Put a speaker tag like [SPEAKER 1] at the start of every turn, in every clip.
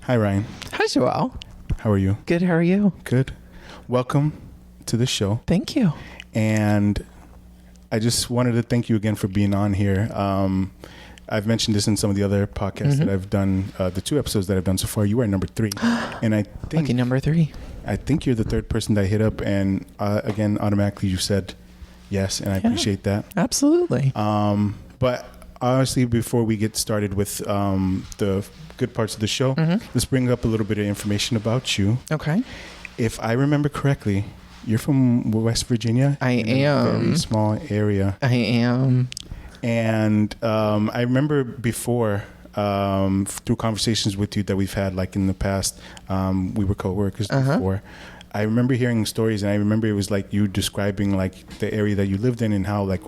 [SPEAKER 1] Hi, Ryan.
[SPEAKER 2] Hi, Joelle.
[SPEAKER 1] How are you?
[SPEAKER 2] Good. How are you?
[SPEAKER 1] Good. Welcome to the show.
[SPEAKER 2] Thank you.
[SPEAKER 1] And I just wanted to thank you again for being on here. I've mentioned this in some of the other podcasts that I've done, the 2 episodes that I've done so far. You are number 3. And I think...
[SPEAKER 2] Lucky number 3.
[SPEAKER 1] I think you're the 3rd person that I hit up. And again, automatically you said yes. And I appreciate that.
[SPEAKER 2] Absolutely.
[SPEAKER 1] But honestly, before we get started with the good parts of the show, let's bring up a little bit of information about you.
[SPEAKER 2] Okay.
[SPEAKER 1] If I remember correctly, you're from West Virginia.
[SPEAKER 2] I am.
[SPEAKER 1] A very small area.
[SPEAKER 2] I am.
[SPEAKER 1] And I remember before, through conversations with you that we've had, like in the past, we were co-workers before. I remember hearing stories, and I remember it was like you describing like the area that you lived in and how like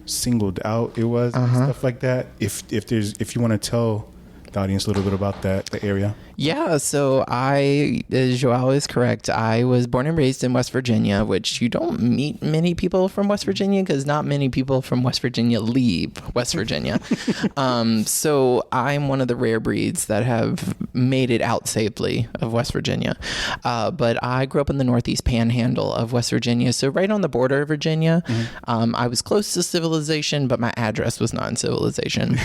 [SPEAKER 1] singled out it was, and stuff like that. If you want to tell the audience a little bit about the area.
[SPEAKER 2] Yeah, so Joelle is correct. I was born and raised in West Virginia, which you don't meet many people from West Virginia because not many people from West Virginia leave West Virginia. So I'm one of the rare breeds that have made it out safely of West Virginia. But I grew up in the Northeast Panhandle of West Virginia, so right on the border of Virginia. I was close to civilization, but my address was not in civilization.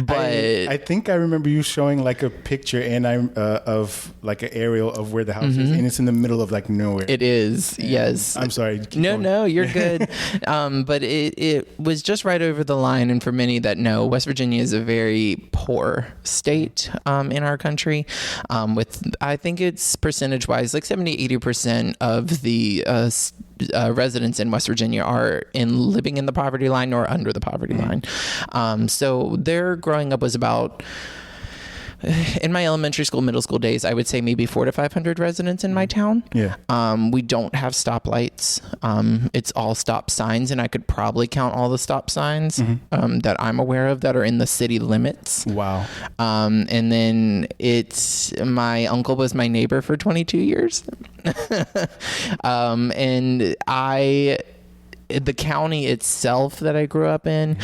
[SPEAKER 2] But
[SPEAKER 1] I think I remember you showing like a picture of like an aerial of where the house is, and it's in the middle of like nowhere.
[SPEAKER 2] It is, and yes.
[SPEAKER 1] I'm sorry.
[SPEAKER 2] No, you're good. But it was just right over the line, and for many that know, West Virginia is a very poor state in our country. With I think it's percentage-wise, like 70-80% of the residents in West Virginia are living in the poverty line or under the poverty line. So their growing up was about, in my elementary school, middle school days, I would say maybe 400 to 500 residents in my town. Yeah. We don't have stoplights. It's all stop signs, and I could probably count all the stop signs that I'm aware of that are in the city limits. Wow. And then my uncle was my neighbor for 22 years. And the county itself that I grew up in,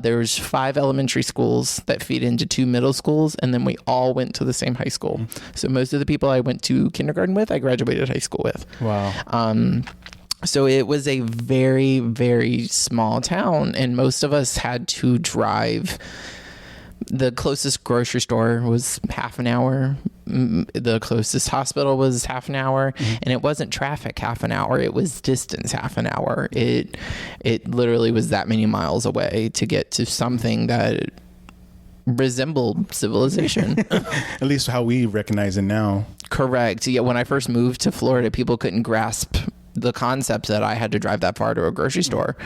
[SPEAKER 2] there's 5 elementary schools that feed into 2 middle schools, and then we all went to the same high school. So most of the people I went to kindergarten with, I graduated high school with. Wow. So it was a very, very small town, and most of us had to drive. The closest grocery store was half an hour. The closest hospital was half an hour, and it wasn't traffic half an hour. It was distance half an hour. It literally was that many miles away to get to something that resembled civilization.
[SPEAKER 1] At least how we recognize it now.
[SPEAKER 2] Correct. Yeah. When I first moved to Florida, people couldn't grasp the concept that I had to drive that far to a grocery store.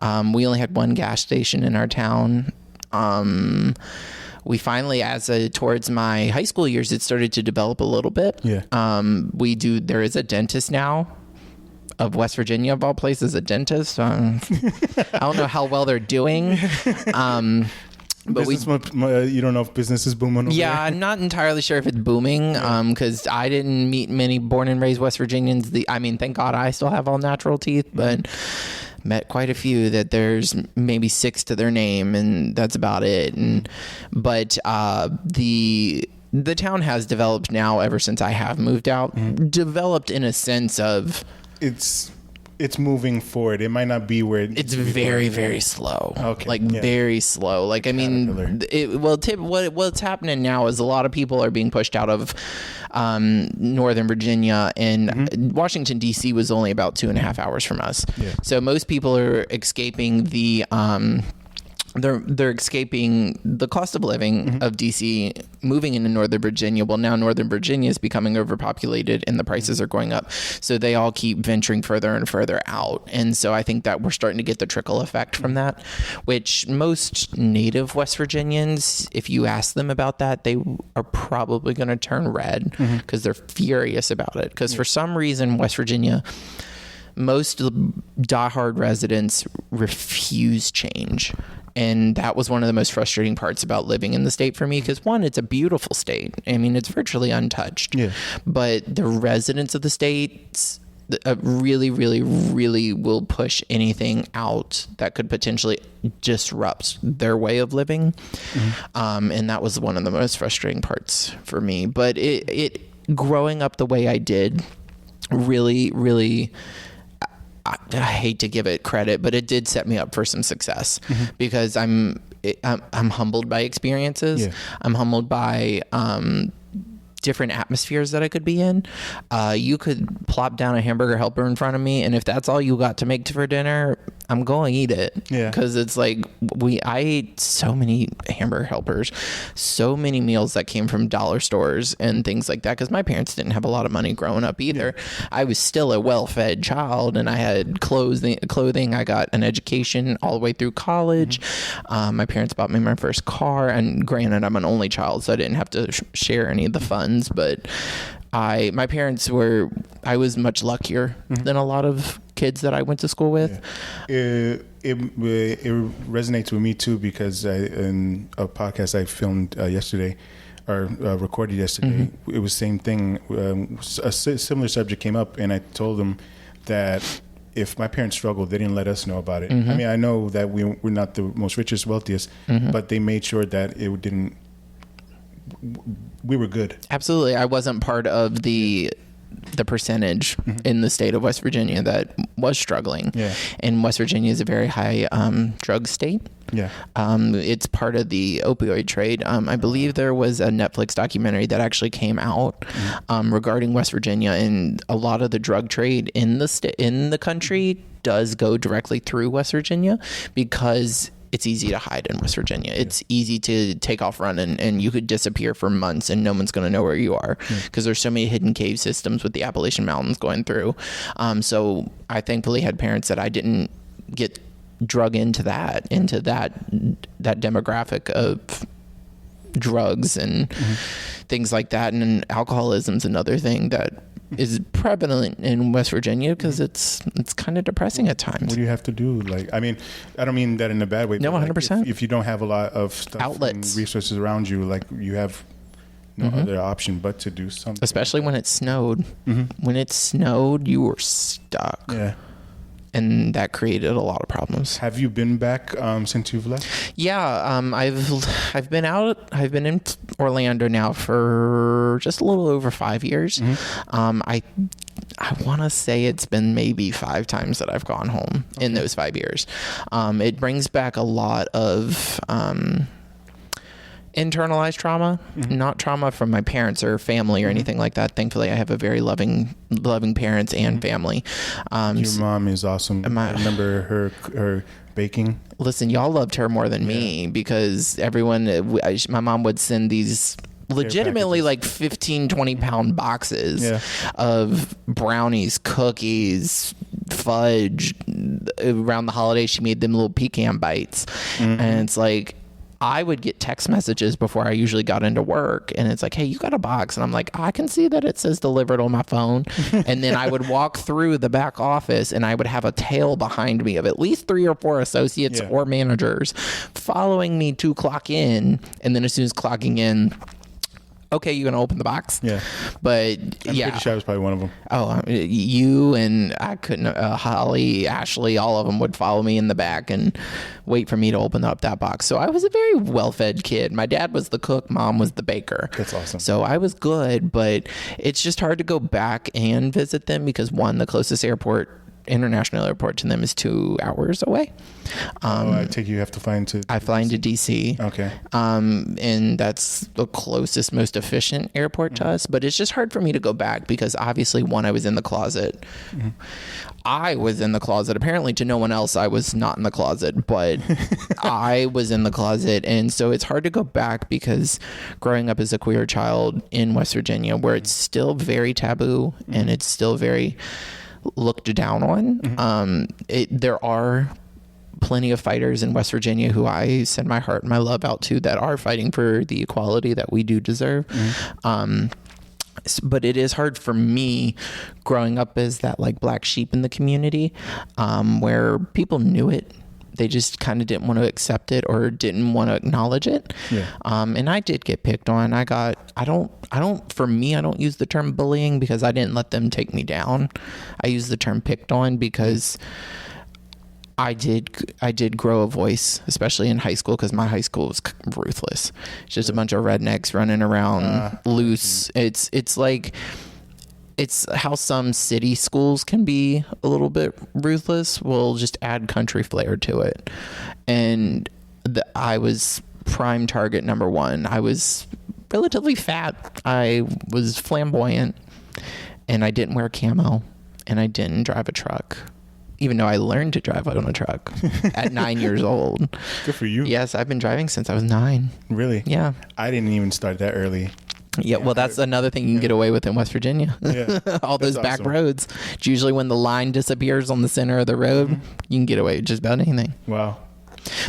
[SPEAKER 2] We only had one gas station in our town. We finally, towards my high school years, it started to develop a little bit. Yeah. There is a dentist now of West Virginia, of all places, a dentist. I don't know how well they're doing. But
[SPEAKER 1] you don't know if business is booming over there?
[SPEAKER 2] I'm not entirely sure if it's booming because I didn't meet many born and raised West Virginians. Thank God I still have all natural teeth, but met quite a few that there's maybe 6 to their name, and that's about it. But the town has developed now ever since I have moved out. Developed in a sense of
[SPEAKER 1] it's moving forward. It might not be where
[SPEAKER 2] it's very, very slow. Okay. Very slow. Like, I mean, what's happening now is a lot of people are being pushed out of Northern Virginia, and Washington, D.C. was only about 2.5 hours from us. Yeah. So most people are escaping they're escaping the cost of living of DC, moving into Northern Virginia. Well, now Northern Virginia is becoming overpopulated and the prices are going up. So they all keep venturing further and further out. And so I think that we're starting to get the trickle effect from that, which most native West Virginians, if you ask them about that, they are probably going to turn red because they're furious about it. Because for some reason, West Virginia, most diehard residents refuse change. And that was one of the most frustrating parts about living in the state for me, because one, it's a beautiful state. I mean, it's virtually untouched. Yeah. But the residents of the really, really, really will push anything out that could potentially disrupt their way of living. And that was one of the most frustrating parts for me. But it growing up the way I did really, really, I hate to give it credit, but it did set me up for some success because I'm humbled by experiences. Yeah. I'm humbled by different atmospheres that I could be in. You could plop down a hamburger helper in front of me, and if that's all you got to make for dinner, I'm going to eat it. Yeah. Because it's like I ate so many hamburger helpers, so many meals that came from dollar stores and things like that. Because my parents didn't have a lot of money growing up either. Yeah. I was still a well-fed child, and I had clothing. I got an education all the way through college. My parents bought me my first car, and granted, I'm an only child, so I didn't have to share any of the funds. But I was much luckier than a lot of kids that I went to school with.
[SPEAKER 1] Yeah. It resonates with me too, because in a podcast I filmed yesterday, or recorded yesterday, it was the same thing. A similar subject came up, and I told them that if my parents struggled, they didn't let us know about it. I mean, I know that we're not the most richest, wealthiest, but they made sure that it didn't. We were good.
[SPEAKER 2] Absolutely. I wasn't part of the percentage in the state of West Virginia that was struggling. Yeah. And West Virginia is a very high drug state. Yeah. It's part of the opioid trade. I believe there was a Netflix documentary that actually came out regarding West Virginia, and a lot of the drug trade in the country does go directly through West Virginia because it's easy to hide in West Virginia. It's easy to take off running, and you could disappear for months and no one's going to know where you are because there's so many hidden cave systems with the Appalachian Mountains going through. So I thankfully had parents that I didn't get drug into that demographic of drugs and things like that. And alcoholism's another thing that is prevalent in West Virginia because it's kind of depressing at times.
[SPEAKER 1] What do you have to do? Like, I mean, I don't mean that in a bad way.
[SPEAKER 2] No, 100%.
[SPEAKER 1] Like if you don't have a lot of stuff outlets and resources around you, like you have no other option but to do something.
[SPEAKER 2] Especially when it snowed. When it snowed, you were stuck. Yeah. And that created a lot of problems.
[SPEAKER 1] Have you been back since you've left?
[SPEAKER 2] Yeah, I've been out. I've been in Orlando now for just a little over 5 years. I want to say it's been maybe 5 times that I've gone home in those 5 years. It brings back a lot of internalized trauma, not trauma from my parents or family or anything like that. Thankfully, I have a very loving parents and family.
[SPEAKER 1] Your mom is awesome. I remember her baking.
[SPEAKER 2] Listen, y'all loved her more than me because my mom would send these legitimately like 15, 20 pound boxes of brownies, cookies, fudge. Around the holidays, she made them little pecan bites. And it's like, I would get text messages before I usually got into work, and it's like, hey, you got a box. And I'm like, I can see that it says delivered on my phone. And then I would walk through the back office, and I would have a tail behind me of at least 3 or 4 associates or managers following me to clock in. And then as soon as clocking in, okay, you're going to open the box? Yeah. But
[SPEAKER 1] I'm pretty sure I was probably one of them.
[SPEAKER 2] Oh, you and I couldn't, Holly, Ashley, all of them would follow me in the back and wait for me to open up that box. So I was a very well-fed kid. My dad was the cook. Mom was the baker.
[SPEAKER 1] That's awesome.
[SPEAKER 2] So I was good, but it's just hard to go back and visit them because, one, the closest international airport to them is 2 hours away.
[SPEAKER 1] I take you have to fly into
[SPEAKER 2] I fly into DC.
[SPEAKER 1] Okay.
[SPEAKER 2] And that's the closest, most efficient airport to us. But it's just hard for me to go back because obviously, one, I was in the closet. I was in the closet. Apparently to no one else, I was not in the closet, but I was in the closet. And so it's hard to go back because growing up as a queer child in West Virginia, where it's still very taboo and it's still very looked down on. There are plenty of fighters in West Virginia who I send my heart and my love out to that are fighting for the equality that we do deserve. But it is hard for me growing up as that like black sheep in the community, where people knew it, they just kind of didn't want to accept it or didn't want to acknowledge it.
[SPEAKER 1] Yeah.
[SPEAKER 2] And I did get picked on. I don't use the term bullying because I didn't let them take me down. I use the term picked on because I did grow a voice, especially in high school, because my high school was ruthless. It's just a bunch of rednecks running around loose. It's like, it's how some city schools can be a little bit ruthless. We'll just add country flair to it. And I was prime target number one. I was relatively fat. I was flamboyant, and I didn't wear camo, and I didn't drive a truck. Even though I learned to drive on a truck at 9 years old.
[SPEAKER 1] Good for you.
[SPEAKER 2] Yes, I've been driving since I was 9.
[SPEAKER 1] Really?
[SPEAKER 2] Yeah.
[SPEAKER 1] I didn't even start that early.
[SPEAKER 2] Yeah, well, that's another thing you can get away with in West Virginia.
[SPEAKER 1] Yeah.
[SPEAKER 2] All those back
[SPEAKER 1] awesome.
[SPEAKER 2] roads. It's usually when the line disappears on the center of the road, you can get away with just about anything.
[SPEAKER 1] Wow.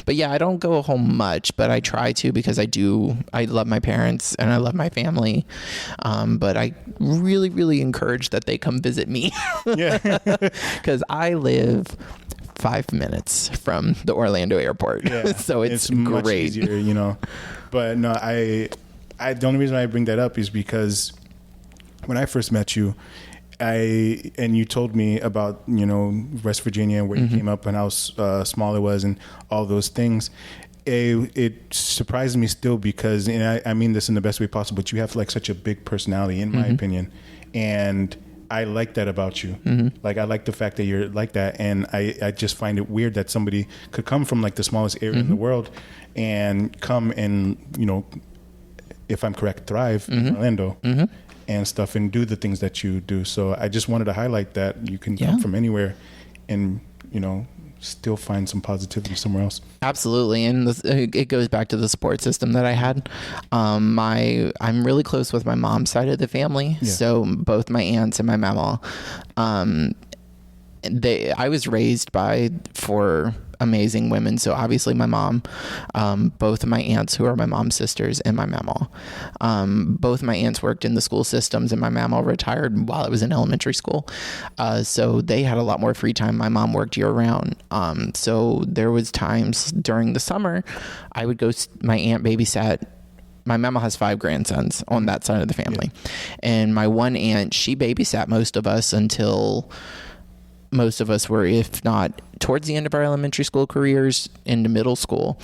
[SPEAKER 2] But yeah, I don't go home much, but I try to because I love my parents and I love my family. But I really, really encourage that they come visit me.
[SPEAKER 1] Yeah.
[SPEAKER 2] Because I live 5 minutes from the Orlando airport.
[SPEAKER 1] Yeah.
[SPEAKER 2] So it's
[SPEAKER 1] much
[SPEAKER 2] great.
[SPEAKER 1] easier, you know. But no, the only reason I bring that up is because when I first met you, and you told me about, you know, West Virginia and where you came up and how small it was and all those things. It surprised me still because, and I mean this in the best way possible, but you have like such a big personality, in my opinion, and I like that about you. Like, I like the fact that you're like that, and I just find it weird that somebody could come from like the smallest area in the world and come and, you know, if I'm correct, thrive in Orlando and stuff and do the things that you do. So I just wanted to highlight that you can come from anywhere and, you know, still find some positivity somewhere else.
[SPEAKER 2] Absolutely. And it goes back to the support system that I had. I'm really close with my mom's side of the family. Yeah. So both my aunts and my mama, I was raised by 4 amazing women. So obviously my mom, both of my aunts who are my mom's sisters, and my mama. Both my aunts worked in the school systems, and my mama retired while I was in elementary school. So they had a lot more free time. My mom worked year round. So there was times during the summer I would go, my aunt babysat. My mama has 5 grandsons on that side of the family. Yeah. And my one aunt, she babysat most of us until most of us were, if not towards the end of our elementary school careers, into middle school.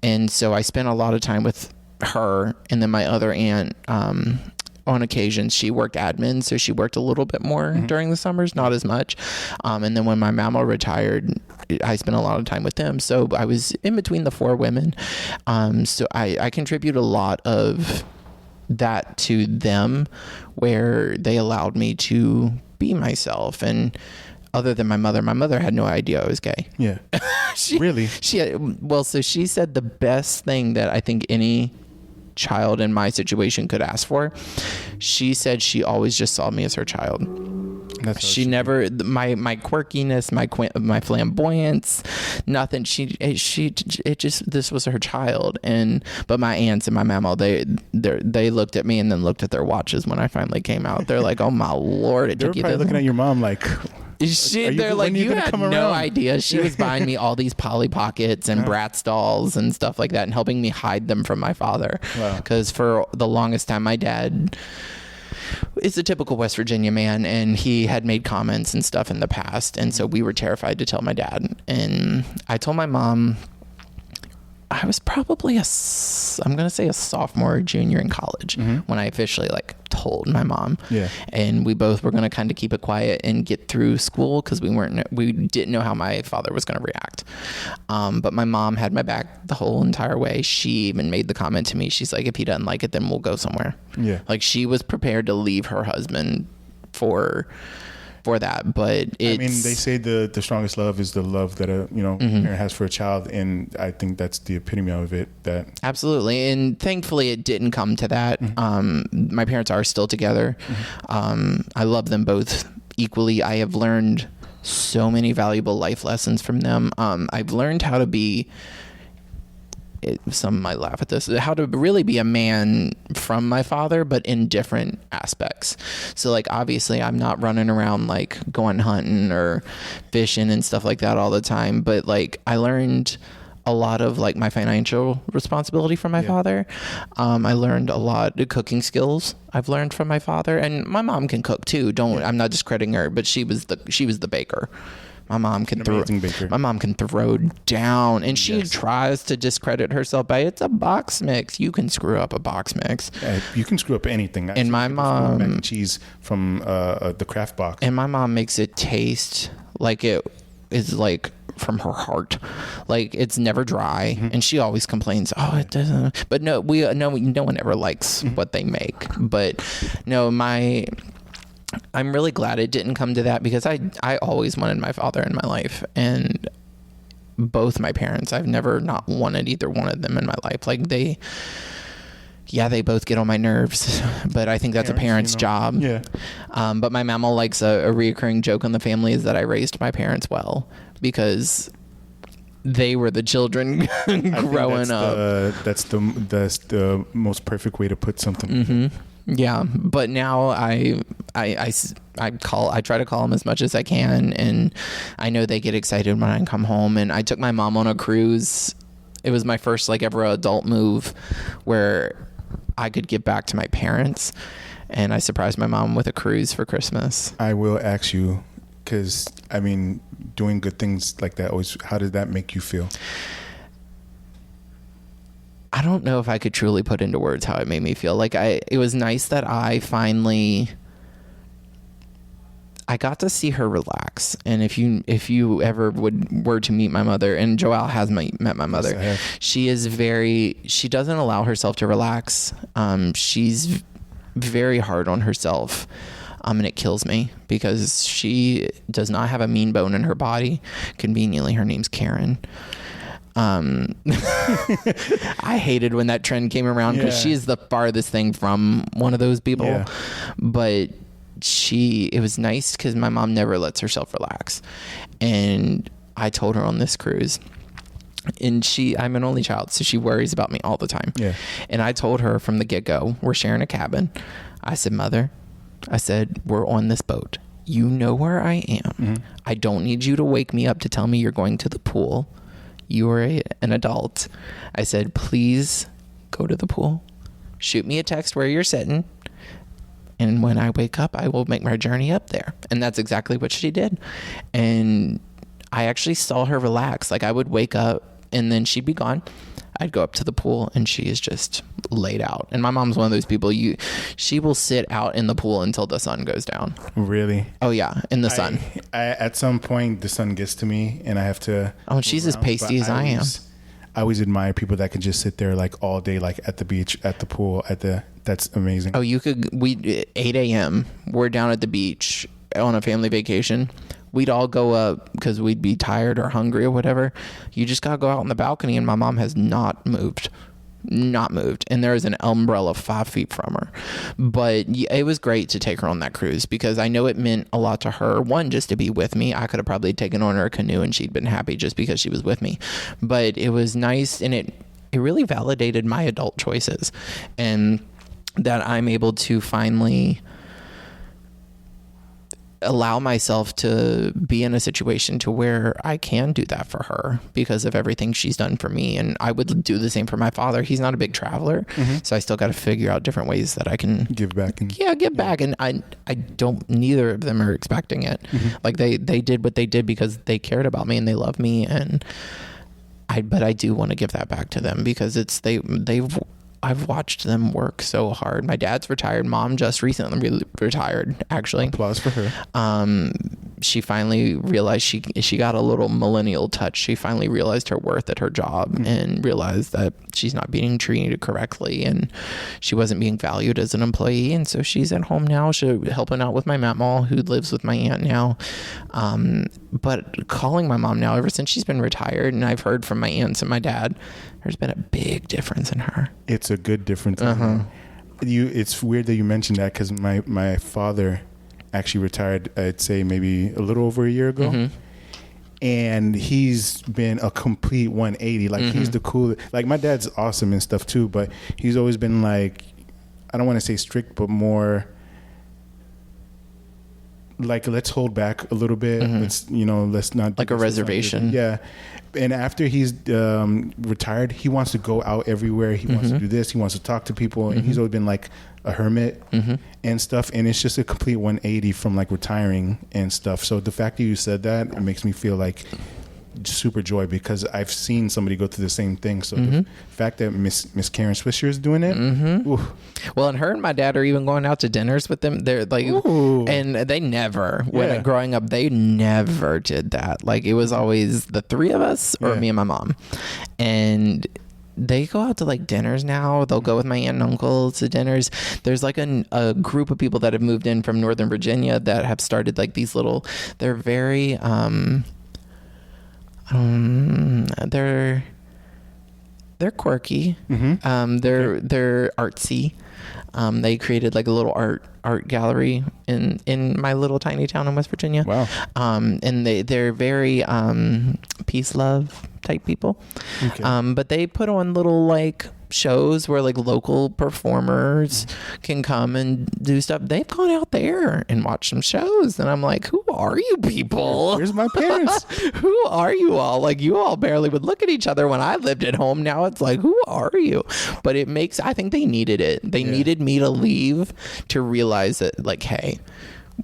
[SPEAKER 2] And so I spent a lot of time with her. And then my other aunt, on occasions, she worked admin. So she worked a little bit more during the summers, not as much. And then when my mama retired, I spent a lot of time with them. So I was in between the 4 women. So I contribute a lot of that to them, where they allowed me to be myself. And other than my mother had no idea I was gay.
[SPEAKER 1] Yeah. Really?
[SPEAKER 2] So she said the best thing that I think any child in my situation could ask for. She said she always just saw me as her child. She never, my quirkiness, my flamboyance, nothing. This was her child. But my aunts and my mama, they looked at me and then looked at their watches when I finally came out. They're like, oh my Lord, it took you this long.
[SPEAKER 1] They're probably looking at your mom like,
[SPEAKER 2] they're like, you had no idea. She was buying me all these Polly Pockets and Bratz dolls and stuff like that, and helping me hide them from my father. Because for the longest time, my dad is a typical West Virginia man, and he had made comments and stuff in the past. And so we were terrified to tell my dad. And I told my mom, I was probably I'm going to say a sophomore or junior in college when I officially told my mom. Yeah. And we both were going to kind of keep it quiet and get through school because we didn't know how my father was going to react. But my mom had my back the whole entire way. She even made the comment to me. She's like, if he doesn't like it, then we'll go somewhere. Yeah. Like, she was prepared to leave her husband for that. But it's,
[SPEAKER 1] I mean, they say the strongest love is the love that a parent has for a child, and I think that's the epitome of it. That
[SPEAKER 2] absolutely. And thankfully it didn't come to that. My parents are still together. I love them both equally. I have learned so many valuable life lessons from them. I've learned how to be some might laugh at this, how to really be a man from my father, but in different aspects. So like, obviously I'm not running around like going hunting or fishing and stuff like that all the time, but like I learned a lot of like my financial responsibility from my father. I learned a lot of cooking skills I've learned from my father, and my mom can cook too. I'm not discrediting her, but she was the baker. My mom can throw down, and she tries to discredit herself by it's a box mix. You can screw up a box mix.
[SPEAKER 1] You can screw up anything.
[SPEAKER 2] And my mom,
[SPEAKER 1] mac and cheese from the Kraft box.
[SPEAKER 2] And my mom makes it taste like it is like from her heart, like it's never dry. And she always complains, oh, it doesn't. But no one ever likes what they make. But no, I'm really glad it didn't come to that, because I always wanted my father in my life, and both my parents, I've never not wanted either one of them in my life. Like they both get on my nerves, but I think that's a parent's job. Yeah. But my mama likes a reoccurring joke in the family is that I raised my parents well, because they were the children growing up.
[SPEAKER 1] That's the most perfect way to put something.
[SPEAKER 2] Yeah, but now I try to call them as much as I can, and I know they get excited when I come home. And I took my mom on a cruise. It was my first like ever adult move where I could give back to my parents, and I surprised my mom with a cruise for Christmas.
[SPEAKER 1] I will ask you, because I mean, doing good things like that always, how did that make you feel?
[SPEAKER 2] I don't know if I could truly put into words how it made me feel. Like it was nice that I got to see her relax. And if you ever were to meet my mother, and Joelle has met my mother, yes, she doesn't allow herself to relax. She's very hard on herself. And it kills me, because she does not have a mean bone in her body. Conveniently, her name's Karen. I hated when that trend came around, because she is the farthest thing from one of those people. But it was nice because my mom never lets herself relax. And I told her on this cruise, and I'm an only child, so she worries about me all the time. Yeah. And I told her from the get-go, we're sharing a cabin. I said, Mother, we're on this boat. You know where I am. I don't need you to wake me up to tell me you're going to the pool. You are an adult. I said, please go to the pool. Shoot me a text where you're sitting. And when I wake up, I will make my journey up there. And that's exactly what she did. And I actually saw her relax. Like I would wake up and then she'd be gone. I'd go up to the pool and she is just laid out. And my mom's one of those people, she will sit out in the pool until the sun goes down.
[SPEAKER 1] Really?
[SPEAKER 2] Oh yeah, in the sun.
[SPEAKER 1] At some point the sun gets to me and I have to.
[SPEAKER 2] Oh, and she's as pasty as I am.
[SPEAKER 1] I always admire people that can just sit there like all day, like at the beach, at the pool, that's amazing.
[SPEAKER 2] Oh, 8 a.m. We're down at the beach on a family vacation. We'd all go up because we'd be tired or hungry or whatever. You just got to go out on the balcony, and my mom has not moved. And there is an umbrella 5 feet from her. But it was great to take her on that cruise because I know it meant a lot to her. One, just to be with me. I could have probably taken on her canoe and she'd been happy just because she was with me. But it was nice, and it really validated my adult choices, and that I'm able to finally allow myself to be in a situation to where I can do that for her because of everything she's done for me. And I would do the same for my father. He's not a big traveler. So I still got to figure out different ways that I can
[SPEAKER 1] give back.
[SPEAKER 2] Back. And I don't, neither of them are expecting it. Like they did what they did because they cared about me and they love me. And but I do want to give that back to them because I've watched them work so hard. My dad's retired. Mom just recently retired, actually.
[SPEAKER 1] Applause for her.
[SPEAKER 2] She finally realized she got a little millennial touch. She finally realized her worth at her job and realized that she's not being treated correctly and she wasn't being valued as an employee. And so she's at home now. She's helping out with my Mamaw, who lives with my aunt now. But calling my mom now, ever since she's been retired, and I've heard from my aunts and my dad, there's been a big difference in her.
[SPEAKER 1] It's a good difference. It's weird that you mentioned that because my father actually retired, I'd say maybe a little over a year ago. and he's been a complete 180. Like he's the cool. Like my dad's awesome and stuff too, but he's always been like, I don't want to say strict, but more like, let's hold back a little bit. Let's not
[SPEAKER 2] like a reservation.
[SPEAKER 1] Yeah. And after he's retired, he wants to go out everywhere. He wants to do this. He wants to talk to people. And he's always been like a hermit and stuff. And it's just a complete 180 from like retiring and stuff. So the fact that you said that, it makes me feel like super joy, because I've seen somebody go through the same thing. So the fact that Miss Karen Swisher is doing it.
[SPEAKER 2] Well, and her and my dad are even going out to dinners with them. They're like, and they never, growing up, they never did that. Like it was always the three of us or me and my mom. And they go out to like dinners now. They'll go with my aunt and uncle to dinners. There's like a group of people that have moved in from Northern Virginia that have started like these little, they're very, they're quirky. They're artsy. They created like a little art gallery in my little tiny town in West Virginia.
[SPEAKER 1] Wow.
[SPEAKER 2] And they're very peace, love type people. Okay. But they put on little like shows where like local performers can come and do stuff. They've gone out there and watched some shows, and I'm like, who are you people?
[SPEAKER 1] Where's my parents?
[SPEAKER 2] Who are you all? Like, you all barely would look at each other when I lived at home. Now it's like, who are you? But I think they needed it. They needed me to leave to realize that, like, hey,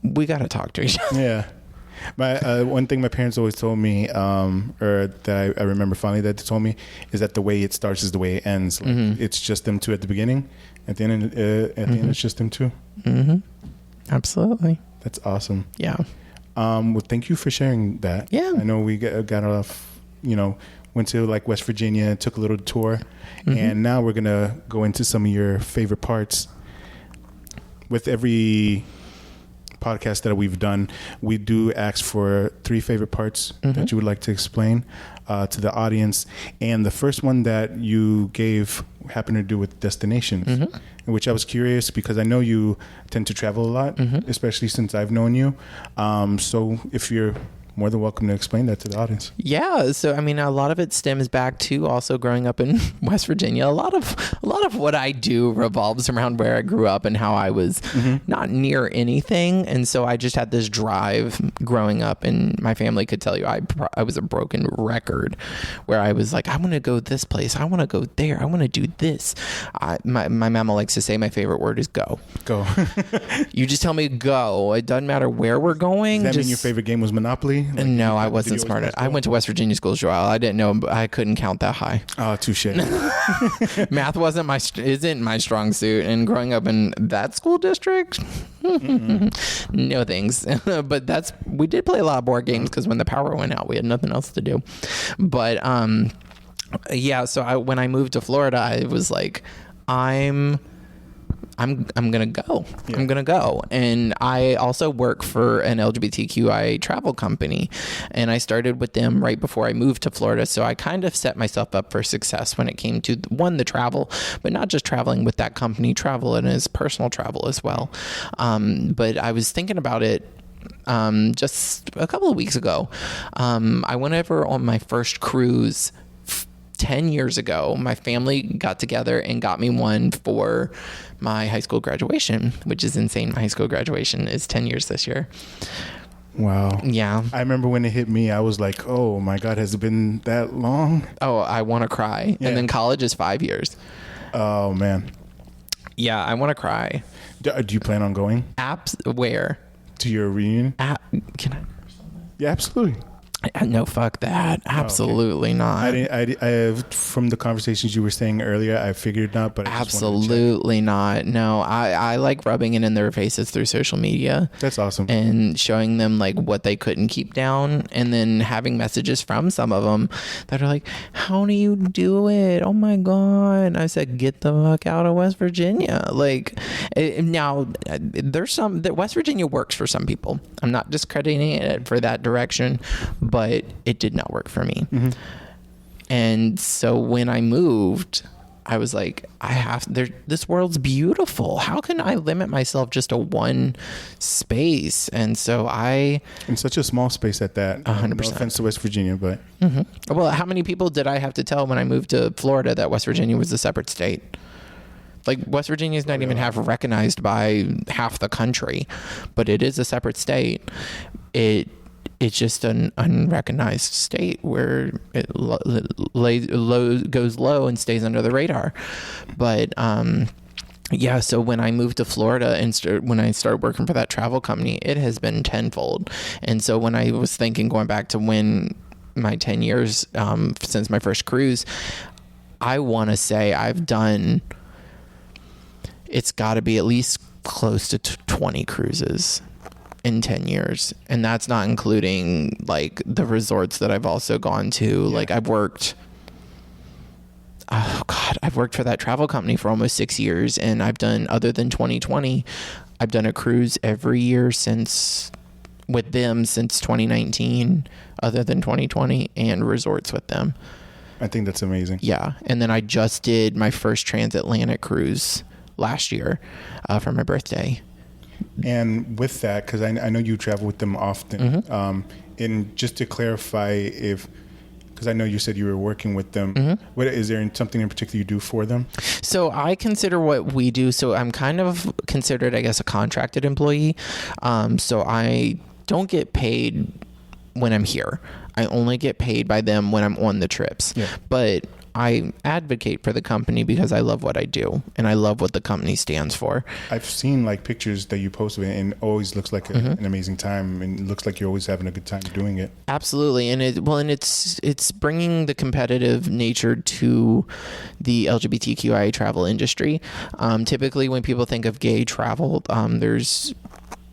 [SPEAKER 2] we got to talk to each other.
[SPEAKER 1] Yeah. My one thing my parents always told me, or that I remember finally that they told me, is that the way it starts is the way it ends. Like, it's just them two at the beginning. At the end, it's just them two.
[SPEAKER 2] Absolutely.
[SPEAKER 1] That's awesome.
[SPEAKER 2] Yeah.
[SPEAKER 1] Well, thank you for sharing that.
[SPEAKER 2] Yeah.
[SPEAKER 1] I know we got off, went to like West Virginia, took a little tour, and now we're gonna go into some of your favorite parts. With every podcast that we've done, we do ask for 3 favorite parts that you would like to explain to the audience. And the first one that you gave happened to do with destinations, which I was curious, because I know you tend to travel a lot, especially since I've known you. So if you're more than welcome to explain that to the audience.
[SPEAKER 2] Yeah. So, I mean, a lot of it stems back to also growing up in West Virginia. A lot of what I do revolves around where I grew up and how I was not near anything. And so I just had this drive growing up, and my family could tell you I was a broken record, where I was like, I want to go this place. I want to go there. I want to do this. My mama likes to say my favorite word is go. Go. You just tell me go. It doesn't matter where we're going.
[SPEAKER 1] Does that mean your favorite game was Monopoly?
[SPEAKER 2] Like, no, I wasn't smart enough. I went to West Virginia School, Joel. I didn't know. I couldn't count that high.
[SPEAKER 1] Oh, touche.
[SPEAKER 2] Math isn't my strong suit. And growing up in that school district, no thanks. But we did play a lot of board games, because when the power went out, we had nothing else to do. But yeah. So when I moved to Florida, I was like, I'm gonna go. Yeah. I'm gonna go. And I also work for an LGBTQI travel company, and I started with them right before I moved to Florida. So I kind of set myself up for success when it came to the travel, but not just traveling with that company, travel and as personal travel as well. But I was thinking about it just a couple of weeks ago. I went over on my first cruise 10 years ago. My family got together and got me one for my high school graduation, which is insane. My high school graduation is 10 years this year.
[SPEAKER 1] Wow.
[SPEAKER 2] Yeah.
[SPEAKER 1] I remember when it hit me, I was like, oh my God, has it been that long? Oh,
[SPEAKER 2] I want to cry. Yeah. And then college is 5 years.
[SPEAKER 1] Oh, man.
[SPEAKER 2] Yeah, I want to cry.
[SPEAKER 1] Do you plan on going?
[SPEAKER 2] Where?
[SPEAKER 1] To your reunion?
[SPEAKER 2] Can I?
[SPEAKER 1] Yeah, absolutely.
[SPEAKER 2] No, fuck that. Absolutely not.
[SPEAKER 1] I from the conversations you were saying earlier, I figured not, but
[SPEAKER 2] absolutely not. No, I like rubbing it in their faces through social media.
[SPEAKER 1] That's awesome.
[SPEAKER 2] And showing them like what they couldn't keep down, and then having messages from some of them that are like, how do you do it? Oh my God. I said, get the fuck out of West Virginia. Like, now there's some that West Virginia works for some people. I'm not discrediting it for that direction, but it did not work for me. And so when I moved, I was like, this world's beautiful. How can I limit myself just to one space? And so
[SPEAKER 1] in such a small space at that.
[SPEAKER 2] 100%.
[SPEAKER 1] No offense to West Virginia, but.
[SPEAKER 2] Well, how many people did I have to tell when I moved to Florida that West Virginia was a separate state? Like, West Virginia is not even half recognized by half the country, but it is a separate state. It's just an unrecognized state where it goes low and stays under the radar. But yeah, so when I moved to Florida and when I started working for that travel company, it has been tenfold. And so when I was thinking, going back to when my 10 years since my first cruise, I want to say I've done, it's got to be at least close to 20 cruises in 10 years. And that's not including like the resorts that I've also gone to. Yeah. Like I've worked for that travel company for almost 6 years. And I've done, other than 2020, I've done a cruise every year with them since 2019, other than 2020, and resorts with them.
[SPEAKER 1] I think that's amazing.
[SPEAKER 2] Yeah. And then I just did my first transatlantic cruise last year for my birthday.
[SPEAKER 1] And with that, because I know you travel with them often, and just to clarify, because I know you said you were working with them, what is there something in particular you do for them?
[SPEAKER 2] So I consider what we do, so I'm kind of considered, I guess, a contracted employee. So I don't get paid when I'm here. I only get paid by them when I'm on the trips. Yeah. But I advocate for the company because I love what I do and I love what the company stands for.
[SPEAKER 1] I've seen like pictures that you post of it, and it always looks like an amazing time, and it looks like you're always having a good time doing it.
[SPEAKER 2] Absolutely. And it's bringing the competitive nature to the LGBTQIA travel industry. Typically when people think of gay travel, there's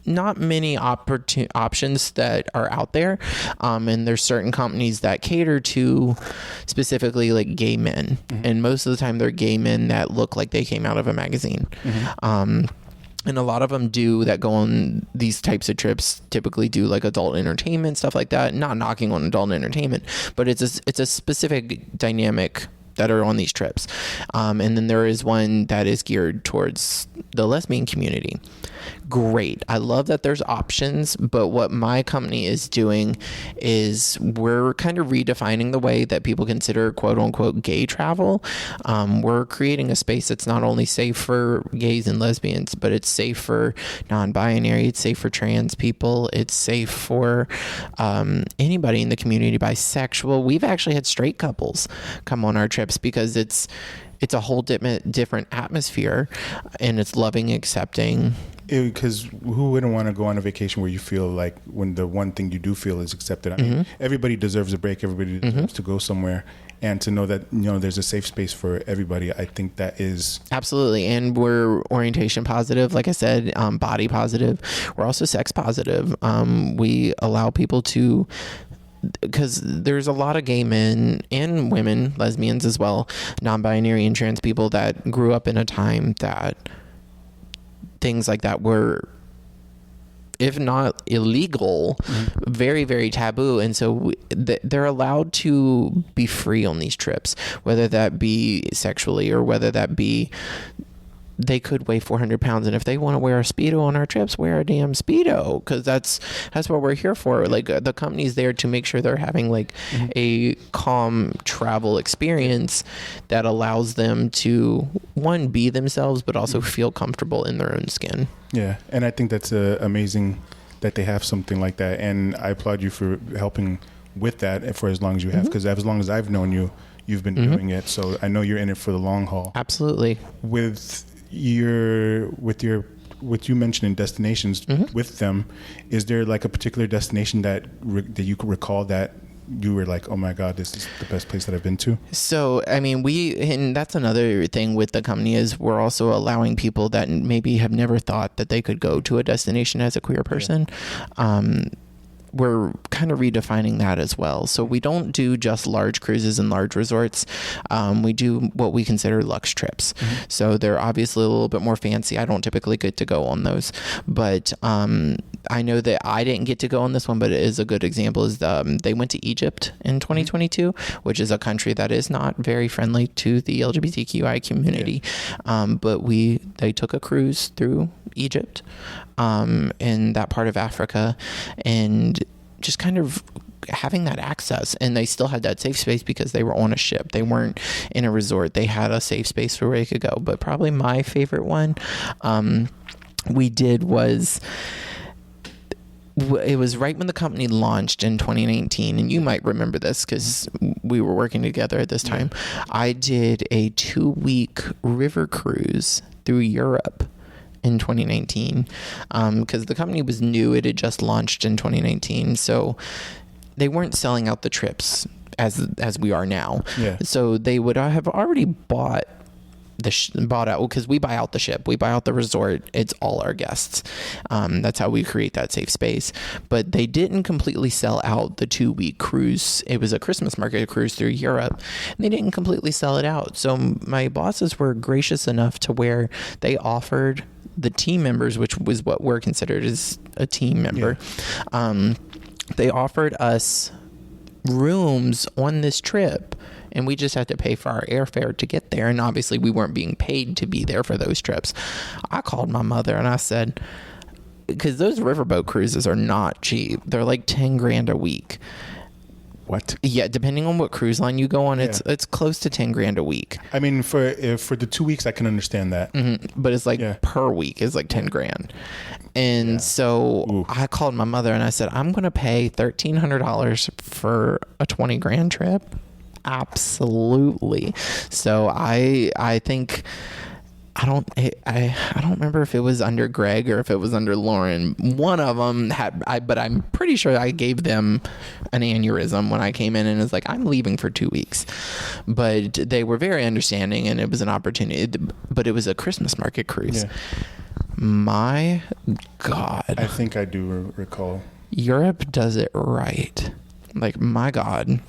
[SPEAKER 2] not many options that are out there, and there's certain companies that cater to specifically like gay men, and most of the time they're gay men that look like they came out of a magazine. And a lot of them that go on these types of trips typically do like adult entertainment, stuff like that. Not knocking on adult entertainment, but it's a specific dynamic that are on these trips. And then there is one that is geared towards the lesbian community. Great. I love that there's options, but what my company is doing is we're kind of redefining the way that people consider quote unquote gay travel. We're creating a space that's not only safe for gays and lesbians, but it's safe for non-binary, it's safe for trans people, it's safe for anybody in the community, bisexual. We've actually had straight couples come on our trips because it's a whole different atmosphere, and it's loving, accepting.
[SPEAKER 1] Because who wouldn't want to go on a vacation where you feel like when the one thing you do feel is accepted? I mean, everybody deserves a break. Everybody deserves to go somewhere, and to know that there's a safe space for everybody. I think that is
[SPEAKER 2] absolutely. And we're orientation positive, like I said, body positive. We're also sex positive. We allow people to. Because there's a lot of gay men and women, lesbians as well, non-binary and trans people that grew up in a time that things like that were, if not illegal, very, very taboo. And so they're allowed to be free on these trips, whether that be sexually or whether that be they could weigh 400 pounds. And if they want to wear a Speedo on our trips, wear a damn Speedo, because that's what we're here for. Like the company's there to make sure they're having like a calm travel experience that allows them to, one, be themselves, but also feel comfortable in their own skin.
[SPEAKER 1] Yeah. And I think that's amazing that they have something like that. And I applaud you for helping with that for as long as you have, because as long as I've known you, you've been doing it. So I know you're in it for the long haul.
[SPEAKER 2] Absolutely.
[SPEAKER 1] With you mentioning destinations with them, is there like a particular destination that you could recall that you were like, oh my God, this is the best place that I've been to? So,
[SPEAKER 2] I mean, and that's another thing with the company is we're also allowing people that maybe have never thought that they could go to a destination as a queer person. we're kind of redefining that as well. So we don't do just large cruises and large resorts. We do what we consider luxe trips. So they're obviously a little bit more fancy. I don't typically get to go on those, but I know that I didn't get to go on this one, but it is a good example. Is they went to Egypt in 2022, which is a country that is not very friendly to the LGBTQI community. But they took a cruise through Egypt, in that part of Africa, and just kind of having that access. And they still had that safe space because they were on a ship. They weren't in a resort. They had a safe space where they could go. But probably my favorite one we did was, it was right when the company launched in 2019, and you might remember this because we were working together at this time. I did a 2-week river cruise through Europe in 2019 because the company was new. It had just launched in 2019, so they weren't selling out the trips as we are now. So they would have already bought out, because we buy out the ship, we buy out the resort, it's all our guests. That's how we create that safe space. But they didn't completely sell out the 2-week cruise. It was a Christmas market cruise through Europe, and they didn't completely sell it out. So my bosses were gracious enough to where they offered the team members, which was what we're considered as a team member, they offered us rooms on this trip, and we just had to pay for our airfare to get there. And obviously we weren't being paid to be there for those trips. I called my mother and I said, because those riverboat cruises are not cheap. They're like 10 grand a week.
[SPEAKER 1] What?
[SPEAKER 2] Yeah, depending on what cruise line you go on, it's close to 10 grand a week.
[SPEAKER 1] I mean, for the 2 weeks, I can understand that.
[SPEAKER 2] But it's like per week is like 10 grand. And so I called my mother and I said, I'm going to pay $1,300 for a 20 grand trip. Absolutely. So I think, I don't remember if it was under Greg or if it was under Lauren. One of them but I'm pretty sure I gave them an aneurysm when I came in and was like, I'm leaving for 2 weeks. But they were very understanding, and it was an opportunity. But it was a Christmas market cruise. My God.
[SPEAKER 1] I think I do recall.
[SPEAKER 2] Europe does it right. Like, my God.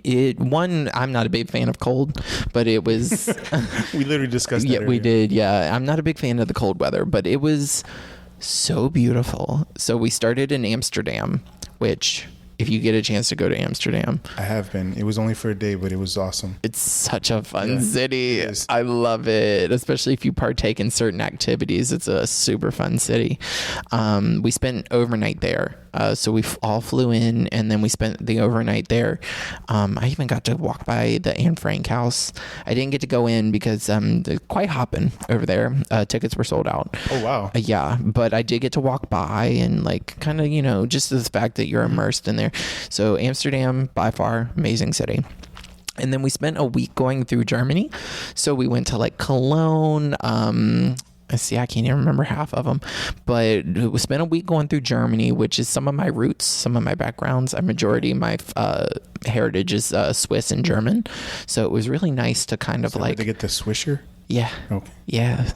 [SPEAKER 2] I'm not a big fan of cold, but it was
[SPEAKER 1] we literally discussed that
[SPEAKER 2] yeah,
[SPEAKER 1] earlier.
[SPEAKER 2] We did. Yeah. I'm not a big fan of the cold weather, but it was so beautiful. So we started in Amsterdam, which, if you get a chance to go to Amsterdam,
[SPEAKER 1] I have been. It was only for a day, but it was awesome.
[SPEAKER 2] It's such a fun city. I love it, especially if you partake in certain activities. It's a super fun city. We spent overnight there. So we all flew in, and then we spent the overnight there. I even got to walk by the Anne Frank house. I didn't get to go in because they're quite hopping over there. Tickets were sold out.
[SPEAKER 1] Oh, wow.
[SPEAKER 2] Yeah, but I did get to walk by and kind of, just the fact that you're immersed in there. So Amsterdam, by far, amazing city. And then we spent a week going through Germany. So we went to Cologne. I can't even remember half of them, but we spent a week going through Germany, which is some of my roots, some of my backgrounds. A majority of my heritage is Swiss and German. So it was really nice to kind of
[SPEAKER 1] to get the Swisher.
[SPEAKER 2] Yeah.
[SPEAKER 1] Okay.
[SPEAKER 2] Yeah.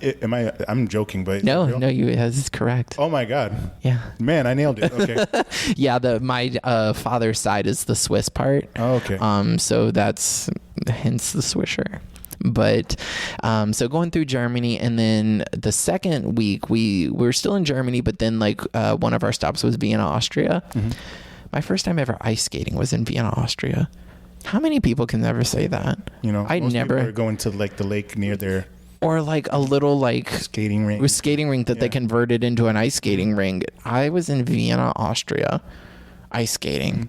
[SPEAKER 1] I'm joking, but
[SPEAKER 2] no, it's correct.
[SPEAKER 1] Oh my God.
[SPEAKER 2] Yeah.
[SPEAKER 1] Man, I nailed it. Okay.
[SPEAKER 2] Yeah. My father's side is the Swiss part.
[SPEAKER 1] Oh, okay.
[SPEAKER 2] So that's hence the Swisher. But so going through Germany, and then the second week we were still in Germany, but then one of our stops was Vienna, Austria. My first time ever ice skating was in Vienna, Austria. How many people can never say that?
[SPEAKER 1] I never people are going to the lake near there,
[SPEAKER 2] or a little
[SPEAKER 1] skating rink
[SPEAKER 2] that they converted into an ice skating rink. I was in Vienna, Austria, ice skating.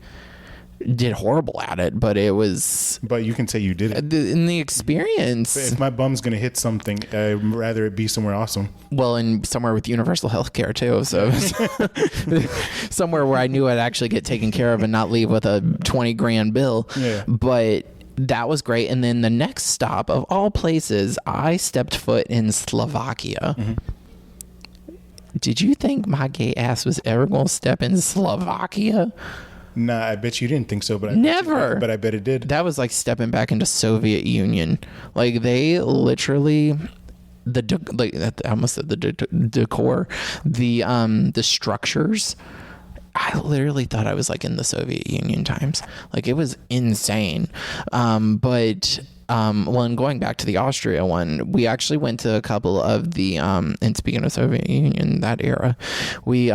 [SPEAKER 2] Did horrible at it, but it was.
[SPEAKER 1] But you can say you did it.
[SPEAKER 2] In the experience.
[SPEAKER 1] If my bum's gonna hit something, I'd rather it be somewhere awesome.
[SPEAKER 2] Well, and somewhere with universal health care too. So somewhere where I knew I'd actually get taken care of and not leave with a 20 grand bill.
[SPEAKER 1] Yeah.
[SPEAKER 2] But that was great. And then the next stop, of all places, I stepped foot in Slovakia. Did you think my gay ass was ever gonna step in Slovakia?
[SPEAKER 1] Nah, I bet you didn't think so, but
[SPEAKER 2] never.
[SPEAKER 1] But I bet it did.
[SPEAKER 2] That was like stepping back into Soviet Union. They literally, I almost said the decor, the structures I literally thought I was like in the Soviet Union times. Like, it was insane. When going back to the Austria one, we actually went to a couple of the, and speaking of Soviet Union, that era, we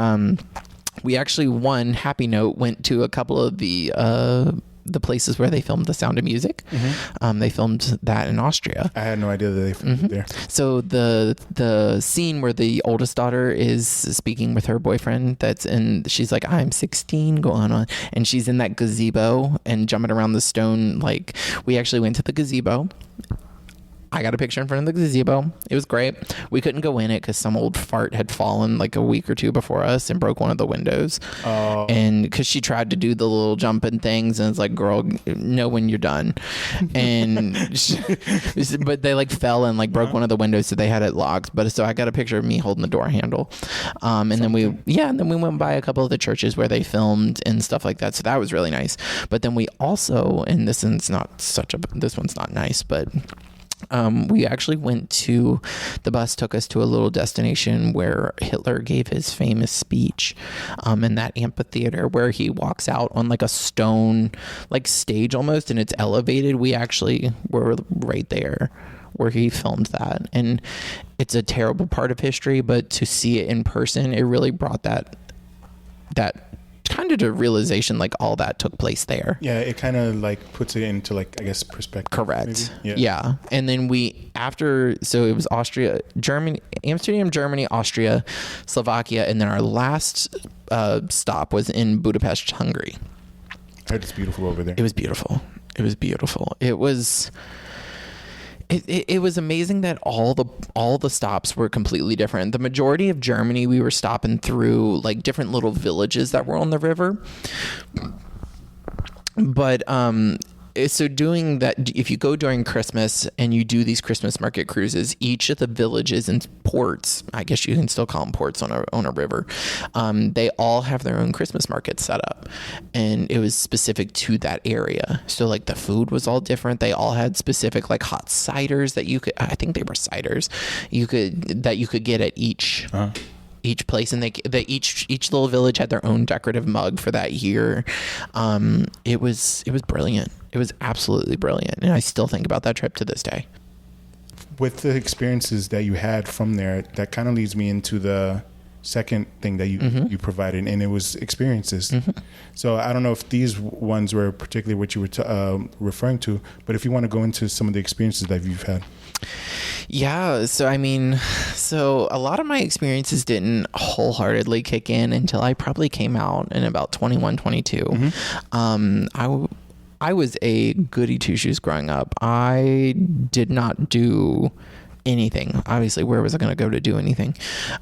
[SPEAKER 2] actually, one happy note, went to a couple of the places where they filmed The Sound of Music. They filmed that in Austria.
[SPEAKER 1] I had no idea that they filmed it there.
[SPEAKER 2] So the scene where the oldest daughter is speaking with her boyfriend, she's like, I'm 16, going on, and she's in that gazebo and jumping around the stone. Like, we actually went to the gazebo. I got a picture in front of the gazebo. It was great. We couldn't go in it because some old fart had fallen like a week or two before us and broke one of the windows.
[SPEAKER 1] Oh.
[SPEAKER 2] And because she tried to do the little jumping things, and it's like, girl, know when you're done. And but they like fell and like broke one of the windows, so they had it locked. But so I got a picture of me holding the door handle. And then we went by a couple of the churches where they filmed and stuff like that. So that was really nice. But then we also, and this one's not nice, but we actually the bus took us to a little destination where Hitler gave his famous speech, in that amphitheater where he walks out on like a stone, like stage almost, and it's elevated. We actually were right there where he filmed that. And it's a terrible part of history, but to see it in person, it really brought that kind of to realization, like all that took place there.
[SPEAKER 1] Yeah, it kind of like puts it into like, I guess, perspective.
[SPEAKER 2] Correct.
[SPEAKER 1] Yeah.
[SPEAKER 2] And then so it was Austria, Germany, Amsterdam, Germany, Austria, Slovakia, and then our last stop was in Budapest, Hungary.
[SPEAKER 1] I heard it's beautiful over there.
[SPEAKER 2] It was beautiful. It was amazing that all the stops were completely different. The majority of Germany, we were stopping through like different little villages that were on the river. But so doing that, if you go during Christmas and you do these Christmas market cruises, each of the villages and ports, I guess you can still call them ports on a river, they all have their own Christmas market set up, and it was specific to that area. So like the food was all different. They all had specific like hot ciders that I think they were ciders you could get at each place, and each little village had their own decorative mug for that year. It was brilliant. It was absolutely brilliant, and I still think about that trip to this day.
[SPEAKER 1] With the experiences that you had from there, that kind of leads me into the second thing that you provided, and it was experiences. So I don't know if these ones were particularly what you were referring to, but if you want to go into some of the experiences that you've had.
[SPEAKER 2] Yeah, so a lot of my experiences didn't wholeheartedly kick in until I probably came out in about 21, 22. I was a goody two-shoes growing up. I did not do anything. Obviously, where was I going to go to do anything?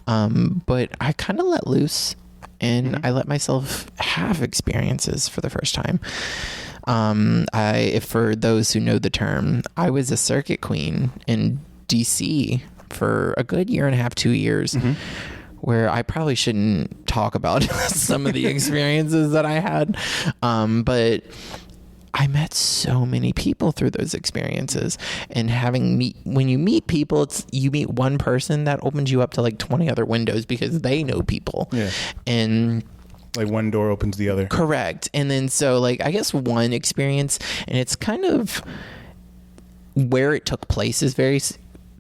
[SPEAKER 2] But I kind of let loose, and I let myself have experiences for the first time. For those who know the term, I was a circuit queen in DC for a good year and a half, 2 years, where I probably shouldn't talk about some of the experiences that I had. But I met so many people through those experiences, and when you meet people, you meet one person that opens you up to like 20 other windows because they know people. Yeah. And
[SPEAKER 1] like one door opens the other.
[SPEAKER 2] Correct. And then so like, I guess one experience, and it's kind of where it took place is very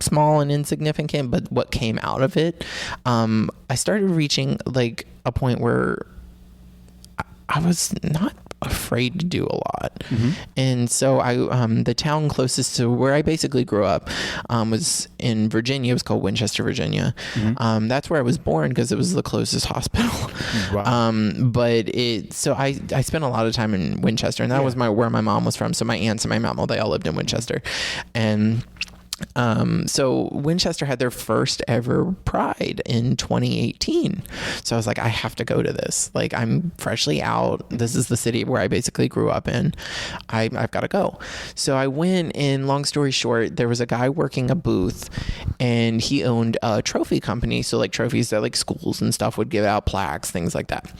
[SPEAKER 2] small and insignificant, but what came out of it, I started reaching like a point where I was not afraid to do a lot. And so the town closest to where I basically grew up was in Virginia. It was called Winchester, Virginia. That's where I was born because it was the closest hospital. Wow. But I spent a lot of time in Winchester, and that was where my mom was from. So my aunts and my mom, they all lived in Winchester. And so Winchester had their first ever Pride in 2018. So I was like, I have to go to this. Like, I'm freshly out. This is the city where I basically grew up in. I've got to go. So I went, and long story short, there was a guy working a booth, and he owned a trophy company. So like trophies that like schools and stuff would give out, plaques, things like that.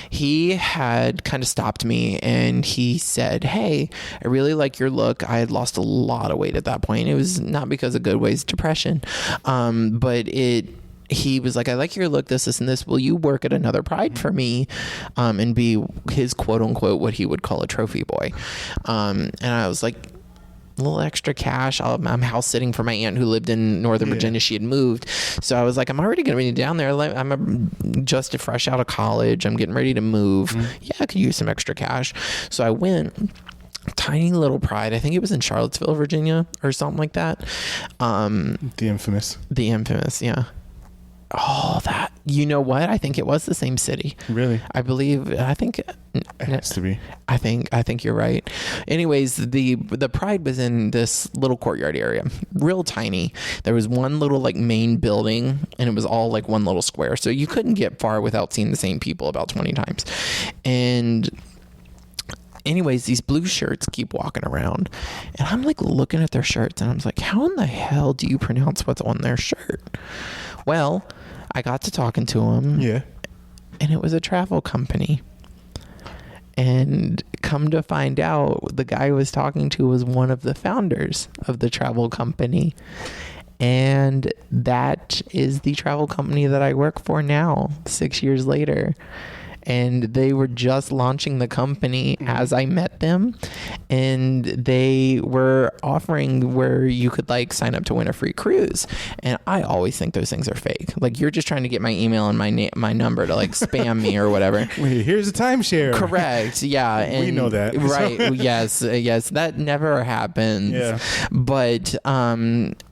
[SPEAKER 2] He had kind of stopped me, and he said, hey, I really like your look. I had lost a lot of weight at that point. It was not because of good ways depression, but he was like, I like your look, this, and this. Will you work at another Pride for me and be his quote unquote, what he would call a trophy boy? And I was like, a little extra cash. I'm house sitting for my aunt who lived in Northern Virginia. She had moved. So I was like, I'm already going to be down there. I'm just fresh out of college. I'm getting ready to move. Yeah, I could use some extra cash. So I went. Tiny little Pride. I think it was in Charlottesville, Virginia or something like that.
[SPEAKER 1] The infamous.
[SPEAKER 2] Yeah. Oh, that, you know what? I think it was the same city.
[SPEAKER 1] Really?
[SPEAKER 2] I think
[SPEAKER 1] it has to be.
[SPEAKER 2] I think you're right. Anyways, the Pride was in this little courtyard area, real tiny. There was one little like main building, and it was all like one little square. So you couldn't get far without seeing the same people about 20 times. And anyways, these blue shirts keep walking around, and I'm like looking at their shirts, and I'm like, how in the hell do you pronounce what's on their shirt? Well, I got to talking to him.
[SPEAKER 1] Yeah.
[SPEAKER 2] And it was a travel company. And come to find out, the guy I was talking to was one of the founders of the travel company. And that is the travel company that I work for now, 6 years later. And they were just launching the company as I met them, and they were offering where you could like sign up to win a free cruise. And I always think those things are fake. Like, you're just trying to get my email and my number to like spam me or whatever.
[SPEAKER 1] Wait, here's a timeshare.
[SPEAKER 2] Correct. Yeah. And
[SPEAKER 1] we know that.
[SPEAKER 2] Right. Yes. That never happens.
[SPEAKER 1] Yeah.
[SPEAKER 2] But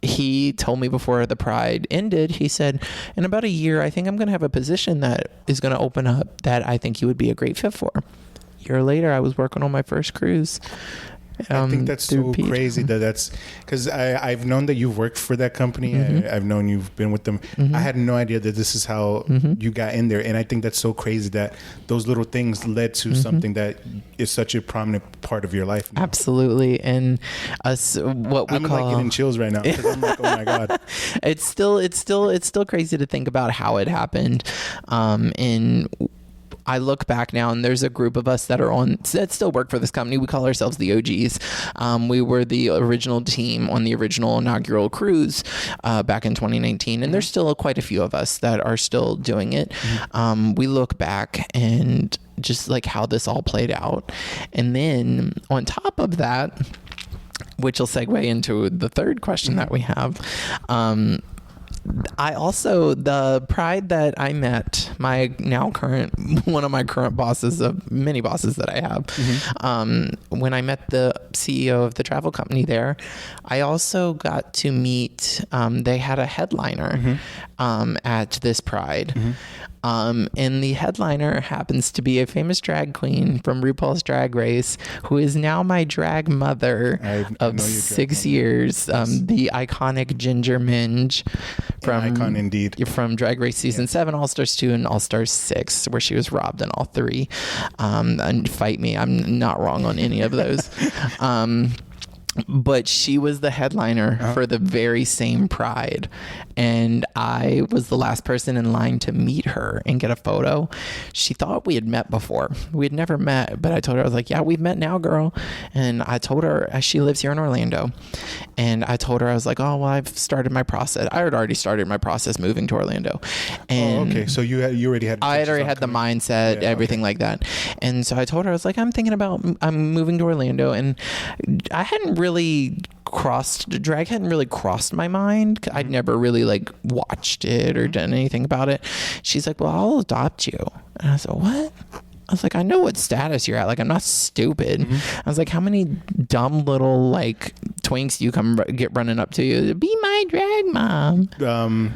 [SPEAKER 2] he told me before the Pride ended, he said, in about a year, I think I'm going to have a position that is going to open up that I think you would be a great fit for. A year later, I was working on my first cruise.
[SPEAKER 1] I think that's so crazy that's because I've known that you've worked for that company. I've known you've been with them. I had no idea that this is how you got in there. And I think that's so crazy that those little things led to something that is such a prominent part of your life now.
[SPEAKER 2] Absolutely. And what we
[SPEAKER 1] I'm
[SPEAKER 2] call,
[SPEAKER 1] like getting chills right now because I'm like, oh my God.
[SPEAKER 2] It's still crazy to think about how it happened. And I look back now, and there's a group of us that still work for this company. We call ourselves the OGs. We were the original team on the original inaugural cruise back in 2019, and there's still quite a few of us that are still doing it. We look back and just like how this all played out, and then on top of that, which will segue into the third question that we have. I also, the Pride that I met, one of my current bosses, of many bosses that I have, when I met the CEO of the travel company there, I also got to meet, they had a headliner at this Pride. And the headliner happens to be a famous drag queen from RuPaul's Drag Race, who is now my drag mother of 6 years. The iconic Ginger Minge
[SPEAKER 1] icon indeed
[SPEAKER 2] from Drag Race season 7, All Stars 2, and All Stars 6, where she was robbed in all 3. And fight me, I'm not wrong on any of those. But she was the headliner for the very same Pride. And I was the last person in line to meet her and get a photo. She thought we had met before. We had never met, but I told her, I was like, yeah, we've met now, girl. And I told her, she lives here in Orlando. And I told her, I was like, oh, well, I've started my process. I had already started my process moving to Orlando. And
[SPEAKER 1] okay. So you already had...
[SPEAKER 2] I had already had the mindset, everything like that. And so I told her, I was like, I'm moving to Orlando. And I hadn't really drag hadn't really crossed my mind. I'd never really like watched it or done anything about it. She's like, well, I'll adopt you. And I said, what? I was like, I know what status you're at. Like, I'm not stupid. I was like, how many dumb little like twinks you get running up to you? Be my drag mom.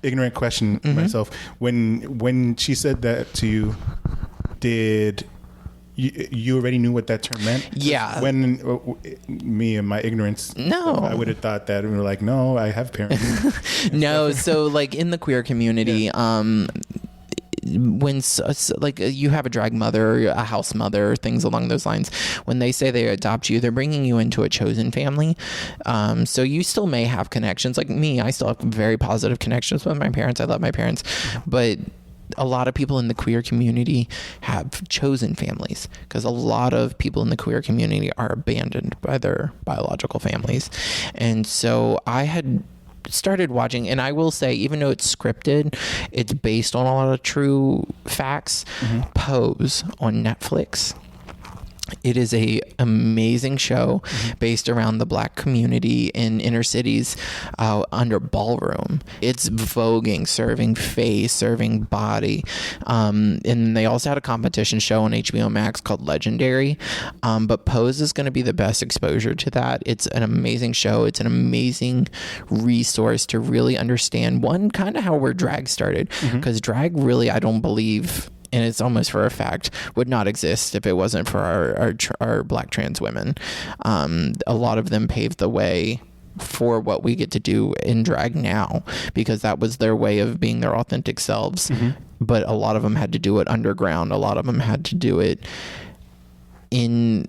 [SPEAKER 1] Ignorant question myself. When she said that to you, did you already knew what that term meant?
[SPEAKER 2] Yeah.
[SPEAKER 1] When me and my ignorance,
[SPEAKER 2] no,
[SPEAKER 1] I would have thought that, and we were like, no, I have parents.
[SPEAKER 2] No, so like in the queer community, when like you have a drag mother, a house mother, things along those lines, when they say they adopt you, they're bringing you into a chosen family. So you still may have connections. Like me, I still have very positive connections with my parents. I love my parents, but a lot of people in the queer community have chosen families, because a lot of people in the queer community are abandoned by their biological families. And so I had started watching, and I will say, even though it's scripted, it's based on a lot of true facts. Pose on Netflix. It is a amazing show based around the Black community in inner cities under ballroom. It's voguing, serving face, serving body. And they also had a competition show on HBO Max called Legendary. But Pose is going to be the best exposure to that. It's an amazing show. It's an amazing resource to really understand, one, kind of how where drag started. Because drag really, I don't believe, and it's almost for a fact, would not exist if it wasn't for our Black trans women. A lot of them paved the way for what we get to do in drag now, because that was their way of being their authentic selves. But a lot of them had to do it underground. A lot of them had to do it in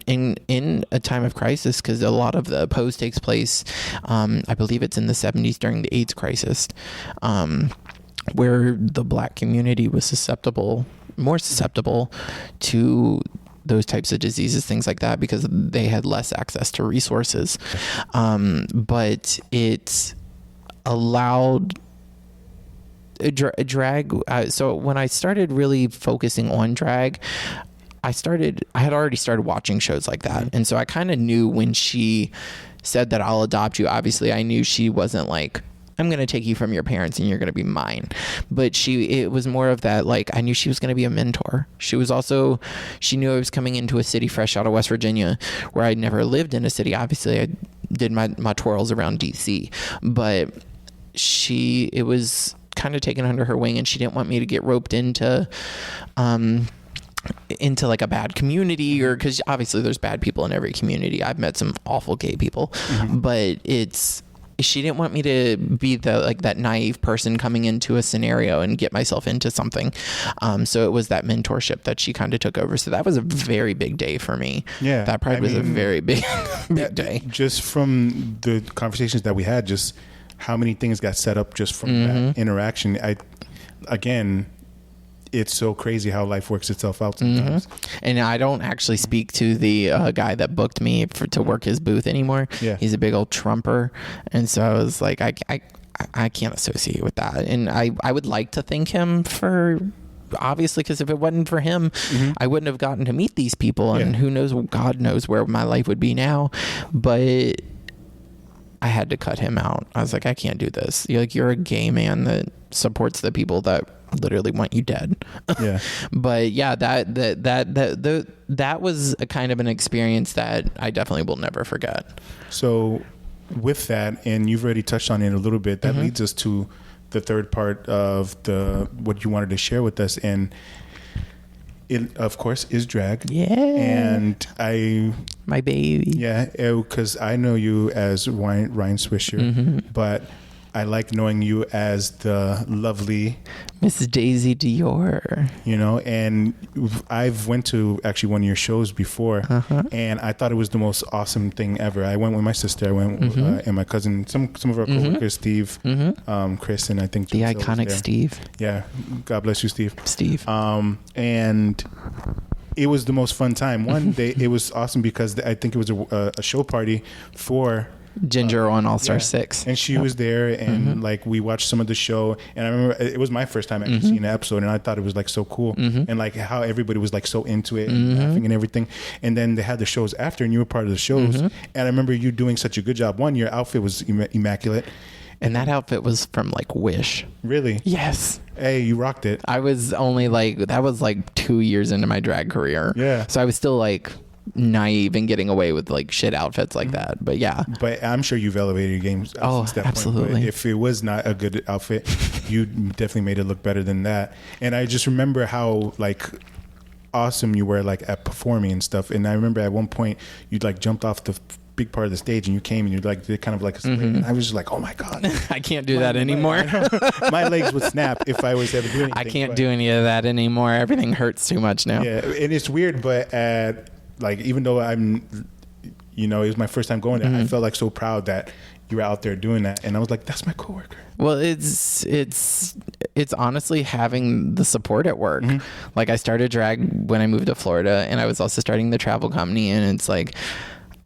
[SPEAKER 2] a time of crisis, because a lot of the Pose takes place, I believe it's in the 70s during the AIDS crisis, where the Black community was more susceptible to those types of diseases, things like that, because they had less access to resources. But it allowed drag. So when I started really focusing on drag, I had already started watching shows like that. And so I kind of knew when she said that I'll adopt you, obviously I knew she wasn't like, I'm going to take you from your parents and you're going to be mine. But it was more of that, like, I knew she was going to be a mentor. She knew I was coming into a city fresh out of West Virginia, where I'd never lived in a city. Obviously, I did my twirls around DC, but it was kind of taken under her wing, and she didn't want me to get roped into like a bad community, or because obviously there's bad people in every community. I've met some awful gay people, but she didn't want me to be that naive person coming into a scenario and get myself into something. So it was that mentorship that she kind of took over. So that was a very big day for me. Yeah. That probably was a very big day.
[SPEAKER 1] Just from the conversations that we had, just how many things got set up just from that interaction. It's so crazy how life works itself out sometimes.
[SPEAKER 2] And I don't actually speak to the guy that booked me to work his booth anymore. Yeah. He's a big old Trumper. And so I was like, I can't associate with that. And I would like to thank him for, obviously, because if it wasn't for him, I wouldn't have gotten to meet these people. And who knows, God knows where my life would be now. But I had to cut him out. I was like, I can't do this. You're a gay man that supports the people that literally want you dead. Yeah. But yeah, that was a kind of an experience that I definitely will never forget.
[SPEAKER 1] So with that, and you've already touched on it a little bit, that leads us to the third part of what you wanted to share with us. And it, of course, is drag.
[SPEAKER 2] Yeah.
[SPEAKER 1] And
[SPEAKER 2] my baby.
[SPEAKER 1] Yeah, because I know you as Ryan Swisher, but I like knowing you as the lovely
[SPEAKER 2] Miss Daisy Dior.
[SPEAKER 1] And I've went to actually one of your shows before, and I thought it was the most awesome thing ever. I went with my sister. I went and my cousin, some of our coworkers, Steve, Chris, and I think
[SPEAKER 2] the iconic Steve.
[SPEAKER 1] Yeah, God bless you, Steve.
[SPEAKER 2] And
[SPEAKER 1] it was the most fun time. One day, it was awesome because I think it was a show party for
[SPEAKER 2] Ginger on All Star 6,
[SPEAKER 1] and she was there, and like we watched some of the show, and I remember it was my first time actually seeing the episode, and I thought it was like so cool, and like how everybody was like so into it and laughing and everything. And then they had the shows after, and you were part of the shows, and I remember you doing such a good job. One, your outfit was immaculate.
[SPEAKER 2] And that outfit was from like Wish.
[SPEAKER 1] Really?
[SPEAKER 2] Yes.
[SPEAKER 1] Hey, you rocked it.
[SPEAKER 2] I was only that was like 2 years into my drag career.
[SPEAKER 1] Yeah.
[SPEAKER 2] So I was still like naive and getting away with like shit outfits like that. But yeah.
[SPEAKER 1] But I'm sure you've elevated your game since that
[SPEAKER 2] absolutely.
[SPEAKER 1] Point. But if it was not a good outfit, you definitely made it look better than that. And I just remember how like awesome you were like at performing and stuff. And I remember at one point you like jumped off the big part of the stage and you came and you like did kind of like a split. And I was just like, oh my God,
[SPEAKER 2] I can't do that anymore.
[SPEAKER 1] My legs would snap if I was ever doing anything.
[SPEAKER 2] I can't do any of that anymore. Everything hurts too much now.
[SPEAKER 1] Yeah, and it's weird, but like even though I'm, it was my first time going there, I felt like so proud that you were out there doing that, and I was like, that's my coworker.
[SPEAKER 2] Well, it's honestly having the support at work. Like I started drag when I moved to Florida, and I was also starting the travel company, and it's like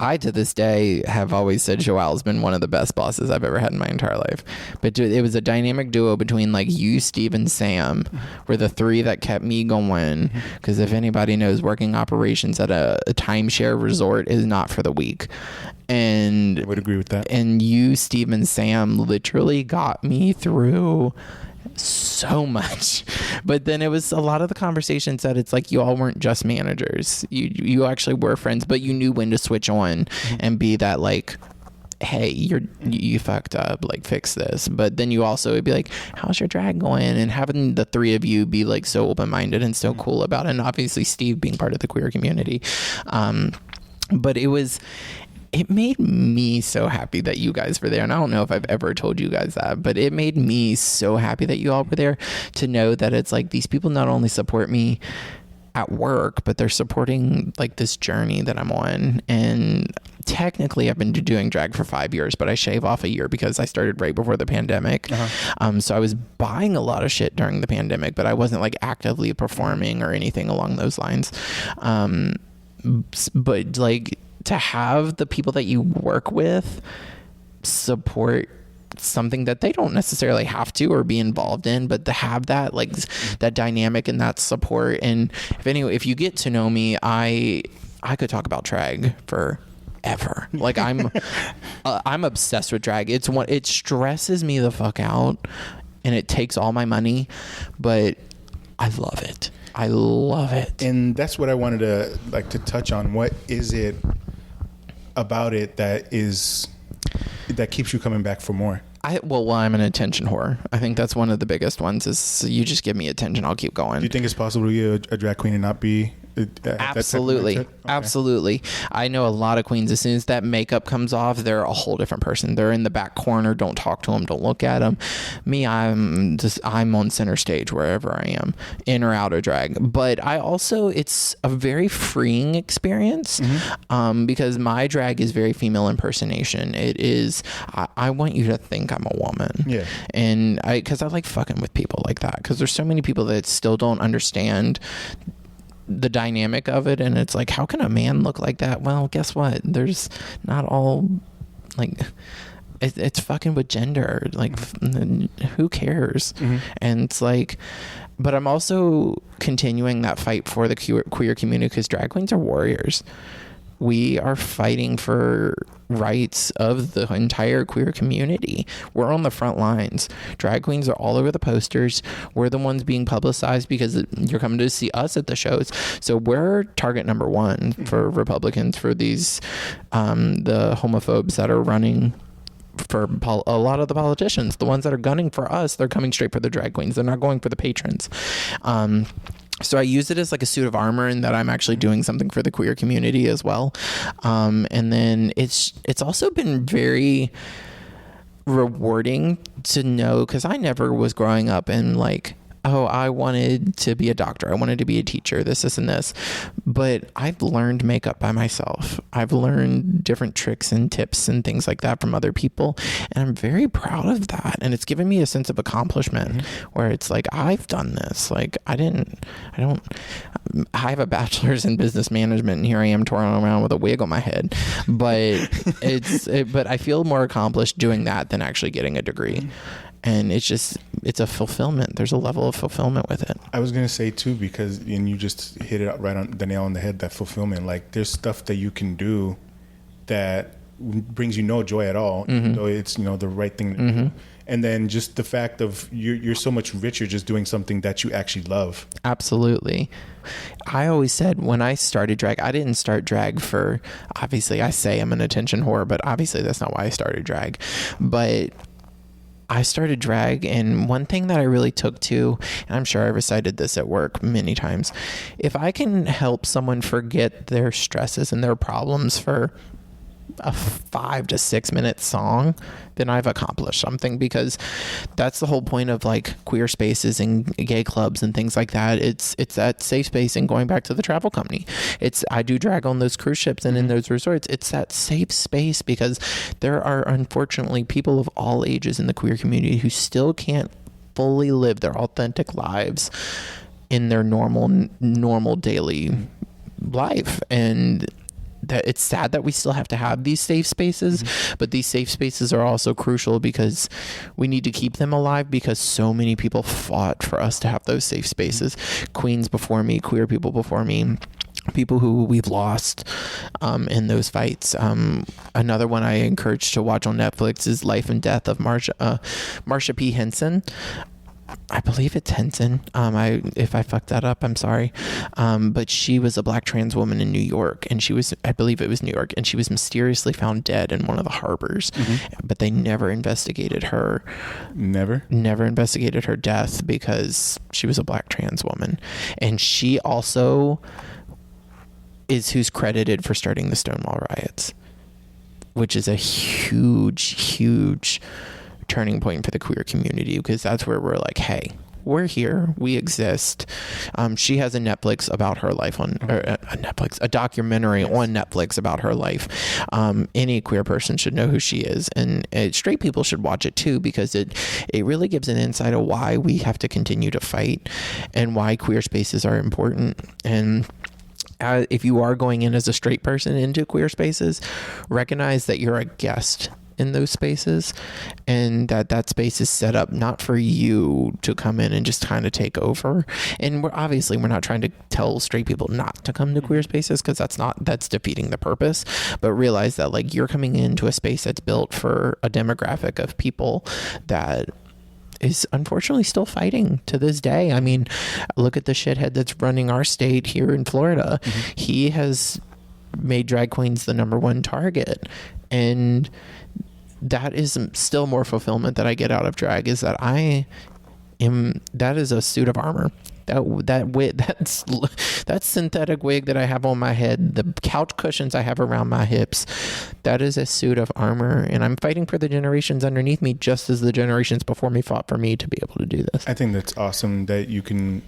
[SPEAKER 2] I, to this day, have always said Joelle's been one of the best bosses I've ever had in my entire life. But it was a dynamic duo between like you, Steve, and Sam were the three that kept me going. Because if anybody knows, working operations at a timeshare resort is not for the weak. And
[SPEAKER 1] I would agree with that.
[SPEAKER 2] And you, Steve, and Sam literally got me through so much. But then it was a lot of the conversations that it's like you all weren't just managers, you actually were friends, but you knew when to switch on and be that like, hey, you fucked up, like fix this. But then you also would be like, how's your drag going? And having the three of you be like so open-minded and so cool about it, and obviously Steve being part of the queer community, but it made me so happy that you guys were there. And I don't know if I've ever told you guys that, but it made me so happy that you all were there, to know that it's like these people not only support me at work, but they're supporting like this journey that I'm on. And technically I've been doing drag for 5 years, but I shave off a year because I started right before the pandemic. So I was buying a lot of shit during the pandemic, but I wasn't like actively performing or anything along those lines. But like, to have the people that you work with support something that they don't necessarily have to or be involved in, but to have that like that dynamic and that support. And if you get to know me, I could talk about drag forever. Like I'm obsessed with drag. It stresses me the fuck out and it takes all my money, but I love it. I love it.
[SPEAKER 1] And that's what I wanted to touch on. What is it about it that keeps you coming back for more?
[SPEAKER 2] I'm an attention whore. I think that's one of the biggest ones, is you just give me attention, I'll keep going.
[SPEAKER 1] Do you think it's possible to be a drag queen and not be
[SPEAKER 2] Absolutely. Okay. Absolutely. I know a lot of queens, as soon as that makeup comes off, they're a whole different person. They're in the back corner. Don't talk to them. Don't look at them. Me, I'm on center stage wherever I am, in or out of drag. But it's a very freeing experience, because my drag is very female impersonation. It is, I want you to think I'm a woman.
[SPEAKER 1] Yeah.
[SPEAKER 2] And because I like fucking with people like that, because there's so many people that still don't understand the dynamic of it, and it's like, how can a man look like that? Well, guess what, there's not all like it's fucking with gender, like who cares? And it's like, but I'm also continuing that fight for the queer community, because drag queens are warriors. We are fighting for rights of the entire queer community. We're on the front lines. Drag queens are all over the posters. We're the ones being publicized because you're coming to see us at the shows. So we're target number one for Republicans, for these the homophobes that are running for a lot of the politicians. The ones that are gunning for us, they're coming straight for the drag queens. They're not going for the patrons. So I use it as like a suit of armor, in that I'm actually doing something for the queer community as well. And then it's also been very rewarding to know, because I never was growing up and like, oh, I wanted to be a doctor, I wanted to be a teacher, this and this. But I've learned makeup by myself. I've learned different tricks and tips and things like that from other people. And I'm very proud of that. And it's given me a sense of accomplishment, where it's like, I've done this. Like I have a bachelor's in business management, and here I am touring around with a wig on my head. But but I feel more accomplished doing that than actually getting a degree. And it's a fulfillment. There's a level of fulfillment with it. I was going to say too, because, and you just hit it right on the nail on the head, that fulfillment. Like there's stuff that you can do that brings you no joy at all, even though it's, the right thing to do. And then just the fact of you're so much richer just doing something that you actually love. Absolutely. I always said when I started drag, I didn't start drag for, obviously I say I'm an attention whore, but obviously that's not why I started drag. But I started drag, and one thing that I really took to, and I'm sure I recited this at work many times, if I can help someone forget their stresses and their problems for a 5 to 6 minute song, then I've accomplished something, because that's the whole point of like queer spaces and gay clubs and things like that. It's that safe space, and going back to the travel company, I do drag on those cruise ships and in those resorts. It's that safe space, because there are unfortunately people of all ages in the queer community who still can't fully live their authentic lives in their normal daily life, and that it's sad that we still have to have these safe spaces, but these safe spaces are also crucial because we need to keep them alive, because so many people fought for us to have those safe spaces. Queens before me, queer people before me, people who we've lost in those fights. Another one I encourage to watch on Netflix is Life and Death of Marsha P. Henson. I believe it's Henson. If I fucked that up, I'm sorry. But she was a black trans woman in New York, and I believe it was New York, and she was mysteriously found dead in one of the harbors, but they never investigated her. Never investigated her death because she was a black trans woman. And she also is who's credited for starting the Stonewall riots, which is a huge turning point for the queer community, because that's where we're like, hey, we're here, we exist. She has a Netflix about her life a documentary on Netflix about her life. Any queer person should know who she is, and straight people should watch it too, because it really gives an insight of why we have to continue to fight and why queer spaces are important. And if you are going in as a straight person into queer spaces, recognize that you're a guest in those spaces, and that space is set up not for you to come in and just kind of take over. And we're not trying to tell straight people not to come to queer spaces, because that's defeating the purpose. But realize that, like, you're coming into a space that's built for a demographic of people that is unfortunately still fighting to this day. I mean, look at the shithead that's running our state here in Florida. He has made drag queens the #1 target, and that is still more fulfillment that I get out of drag, is that that is a suit of armor. That wig, that synthetic wig that I have on my head, the couch cushions I have around my hips, that is a suit of armor, and I'm fighting for the generations underneath me, just as the generations before me fought for me to be able to do this.
[SPEAKER 1] I think that's awesome that you can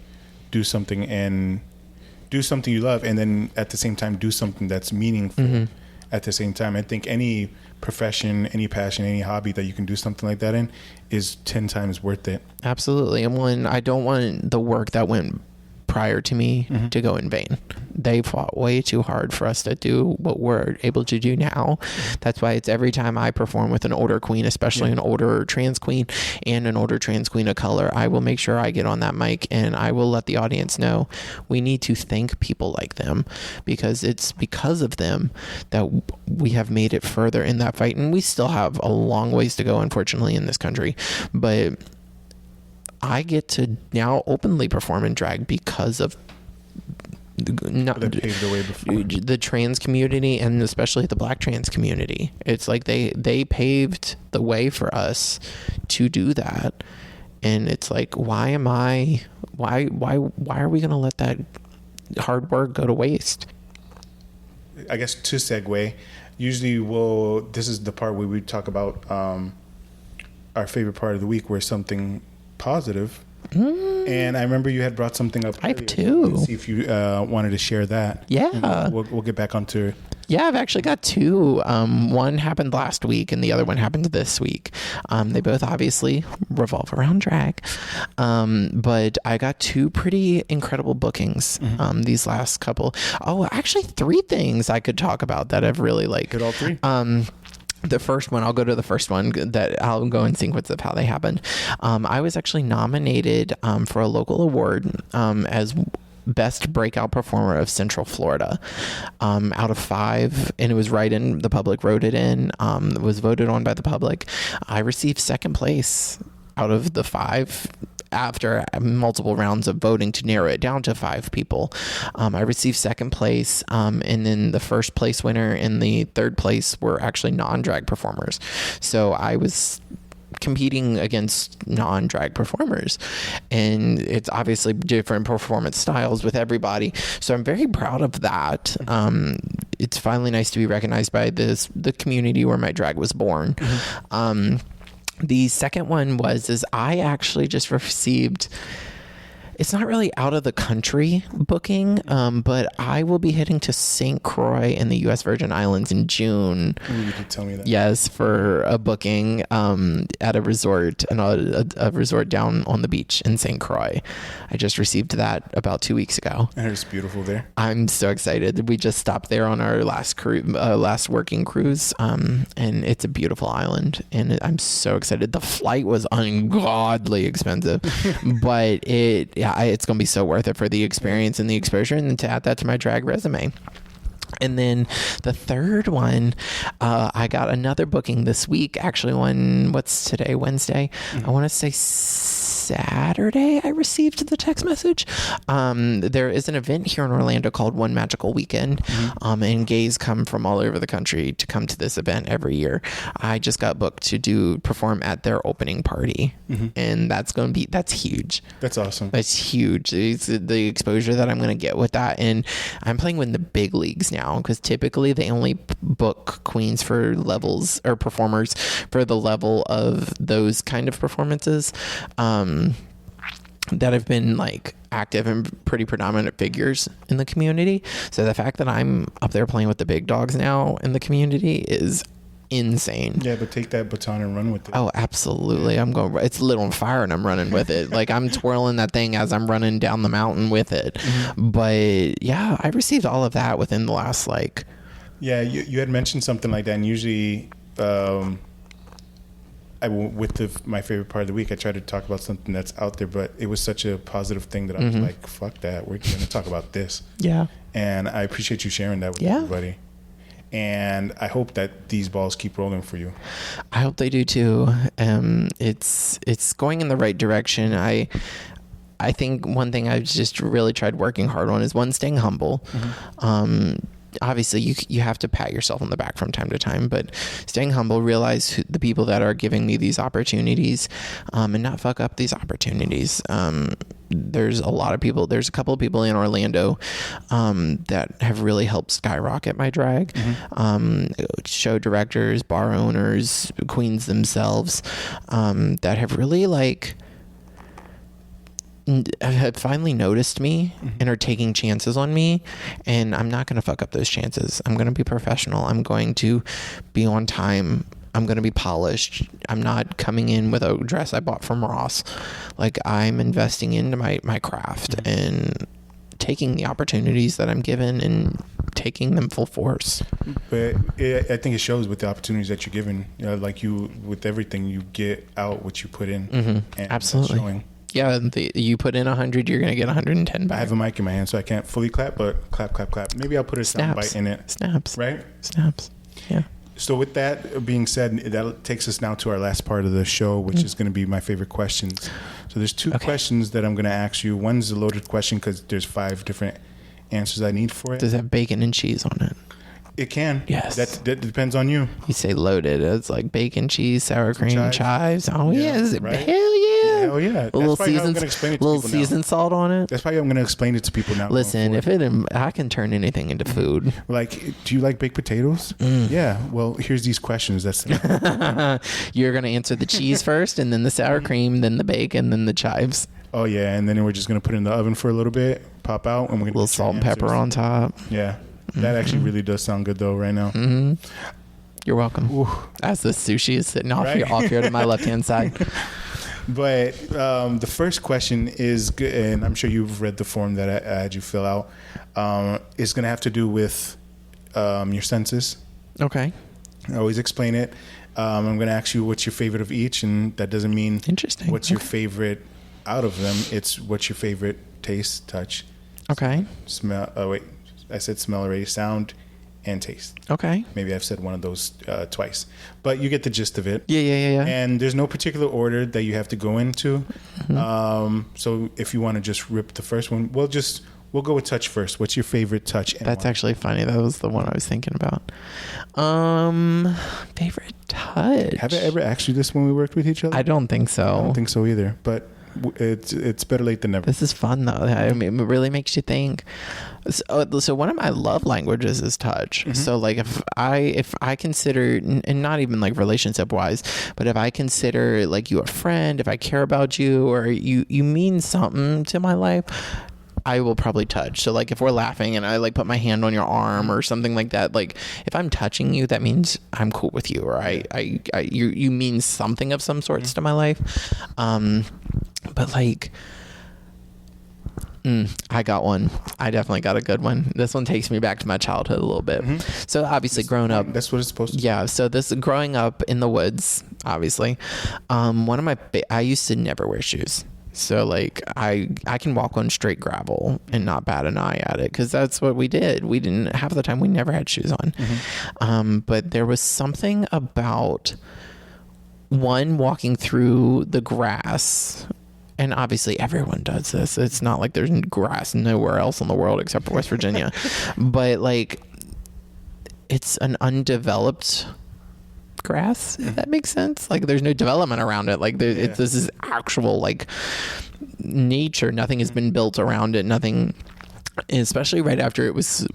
[SPEAKER 1] do something you love, and then at the same time do something that's meaningful at the same time. I think any profession, any passion, any hobby that you can do something like that in is 10 times worth it.
[SPEAKER 2] Absolutely. And I don't want the work that went prior to me to go in vain. They fought way too hard for us to do what we're able to do now. That's why it's every time I perform with an older queen, especially an older trans queen and an older trans queen of color, I will make sure I get on that mic and I will let the audience know we need to thank people like them, because it's because of them that we have made it further in that fight. And we still have a long ways to go, unfortunately, in this country. But I get to now openly perform in drag because of
[SPEAKER 1] that paved the way before.
[SPEAKER 2] The trans community, and especially the black trans community. It's like they paved the way for us to do that. And it's like, why are we going to let that hard work go to waste?
[SPEAKER 1] I guess to segue, usually this is the part where we talk about our favorite part of the week, where something positive. And I remember you had brought something up.
[SPEAKER 2] I have two.
[SPEAKER 1] Let's see if you wanted to share that.
[SPEAKER 2] Yeah.
[SPEAKER 1] We'll get back onto.
[SPEAKER 2] Yeah, I've actually got two. One happened last week and the other one happened this week. They both obviously revolve around drag. But I got two pretty incredible bookings these last couple. Oh, actually 3 things I could talk about that I've really liked.
[SPEAKER 1] Hit all 3?
[SPEAKER 2] The first one, I'll go to the first one that I'll go in sequence of how they happened. I was actually nominated for a local award as Best Breakout Performer of Central Florida out of 5, and it was right in, the public wrote it in, it was voted on by the public. I received 2nd place out of the 5 after multiple rounds of voting to narrow it down to 5 people. I received 2nd place, and then the 1st place winner and the 3rd place were actually non-drag performers. So I was competing against non-drag performers, and it's obviously different performance styles with everybody. So I'm very proud of that. It's finally nice to be recognized by the community where my drag was born. The second one is I actually just received, It's not really out of the country booking, but I will be heading to St. Croix in the U.S. Virgin Islands in June.
[SPEAKER 1] You did tell me that.
[SPEAKER 2] Yes, for a booking at a resort, a resort down on the beach in St. Croix. I just received that about 2 weeks ago.
[SPEAKER 1] And it's beautiful there.
[SPEAKER 2] I'm so excited. We just stopped there on our last working cruise, and it's a beautiful island, and I'm so excited. The flight was ungodly expensive, but it's going to be so worth it for the experience and the exposure, and then to add that to my drag resume. And then the third one, I got another booking this week. Actually, what's today? Wednesday. I want to say Saturday I received the text message. There is an event here in Orlando called One Magical Weekend, and gays come from all over the country to come to this event every year. I just got booked to perform at their opening party, and that's huge.
[SPEAKER 1] That's awesome.
[SPEAKER 2] That's huge. It's the exposure that I'm going to get with that, and I'm playing with the big leagues now, because typically they only book queens for levels or performers for the level of those kind of performances that have been like active and pretty predominant figures in the community. So the fact that I'm up there playing with the big dogs now in the community is insane.
[SPEAKER 1] Yeah, but take that baton and run with it.
[SPEAKER 2] Oh, absolutely. It's lit on fire and I'm running with it. Like I'm twirling that thing as I'm running down the mountain with it. But yeah, I received all of that within the last
[SPEAKER 1] Yeah, you had mentioned something like that, and usually my favorite part of the week, I try to talk about something that's out there, but it was such a positive thing that I was like, fuck that, we're going to talk about this.
[SPEAKER 2] Yeah.
[SPEAKER 1] And I appreciate you sharing that with everybody. And I hope that these balls keep rolling for you.
[SPEAKER 2] I hope they do too. It's going in the right direction. I think one thing I've just really tried working hard on is staying humble. Obviously you have to pat yourself on the back from time to time, but staying humble, realize the people that are giving me these opportunities, and not fuck up these opportunities. There's a couple of people in Orlando that have really helped skyrocket my drag. Show directors, bar owners, queens themselves, that have really have finally noticed me and are taking chances on me, and I'm not going to fuck up those chances. I'm going to be professional. I'm going to be on time. I'm going to be polished. I'm not coming in with a dress I bought from Ross. Like, I'm investing into my craft and taking the opportunities that I'm given and taking them full force.
[SPEAKER 1] But I think it shows with the opportunities that you're given. Like with everything, you get out what you put in. And
[SPEAKER 2] absolutely. Yeah, you put in 100, you're going to get 110 back.
[SPEAKER 1] I have a mic in my hand, so I can't fully clap, but clap, clap, clap. Maybe I'll put a sound bite in it.
[SPEAKER 2] Snaps.
[SPEAKER 1] Right?
[SPEAKER 2] Snaps. Yeah.
[SPEAKER 1] So with that being said, that takes us now to our last part of the show, which is going to be my favorite questions. So there's two questions that I'm going to ask you. One's a loaded question because there's 5 different answers I need for it.
[SPEAKER 2] Does it have bacon and cheese on it?
[SPEAKER 1] It can.
[SPEAKER 2] Yes.
[SPEAKER 1] That depends on you.
[SPEAKER 2] You say loaded. It's like bacon, cheese, sour cream, chives. Oh, yes.
[SPEAKER 1] Right?
[SPEAKER 2] Hell yeah.
[SPEAKER 1] Hell yeah.
[SPEAKER 2] A little seasoned salt on it.
[SPEAKER 1] That's probably how I'm going to explain it to people now.
[SPEAKER 2] Listen, I can turn anything into food.
[SPEAKER 1] Like, do you like baked potatoes? Yeah. Well, here's these questions.
[SPEAKER 2] You're going to answer the cheese first, and then the sour cream, then the bacon, then the chives.
[SPEAKER 1] Oh, yeah. And then we're just going to put it in the oven for a little bit, pop out, and we're going to
[SPEAKER 2] a little salt and pepper on top.
[SPEAKER 1] Yeah. That actually really does sound good, though, right now.
[SPEAKER 2] You're welcome. Ooh. As the sushi is sitting off here to my left-hand side.
[SPEAKER 1] But the first question is good, and I'm sure you've read the form that I had you fill out. It's going to have to do with your senses.
[SPEAKER 2] Okay.
[SPEAKER 1] I always explain it. I'm going to ask you what's your favorite of each, and that doesn't mean what's your favorite out of them. It's what's your favorite taste, touch, smell. Oh, wait. I said smell already, sound, and taste. Okay. Maybe I've said one of those twice. But you get the gist of it. Yeah. And there's no particular order that you have to go into. So if you want to just rip the first one, we'll go with touch first. What's your favorite touch?
[SPEAKER 2] That's actually funny. That was the one I was thinking about. Favorite touch.
[SPEAKER 1] Have I ever asked you this when we worked with each other?
[SPEAKER 2] I don't think so.
[SPEAKER 1] I don't think so either. But it's better late than never.
[SPEAKER 2] This is fun though. I mean, it really makes you think. So one of my love languages is touch. So like if I consider, and not even like relationship wise, but if I consider like you a friend, if I care about you, or you mean something to my life, I will probably touch. So like if we're laughing and I like put my hand on your arm or something like that, like if I'm touching you, that means I'm cool with you, or you mean something of some sorts to my life. But like, I got one. I definitely got a good one. This one takes me back to my childhood a little bit. So obviously growing up,
[SPEAKER 1] that's what it's supposed to be.
[SPEAKER 2] Yeah. So this growing up in the woods, obviously, I used to never wear shoes. So like I can walk on straight gravel and not bat an eye at it, because that's what we did. We didn't, half the time we never had shoes on. But there was something about walking through the grass, and obviously everyone does this. It's not like there's grass nowhere else in the world except for West Virginia. But like it's an undeveloped grass, if that makes sense. Like there's no development around it. Like this is actual like nature. Nothing has been built around it. Nothing, especially right after it was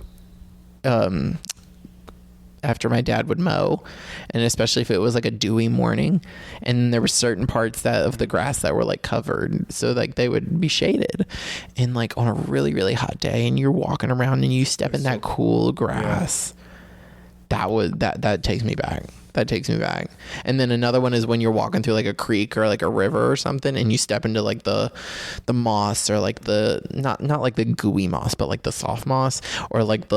[SPEAKER 2] after my dad would mow, and especially if it was like a dewy morning, and there were certain parts of the grass that were like covered, so like they would be shaded, and like on a really, really hot day and you're walking around and you step in that cool grass, that takes me back. That takes me back. And then another one is when you're walking through like a creek or like a river or something, and you step into like the moss, or like the not like the gooey moss, but like the soft moss, or like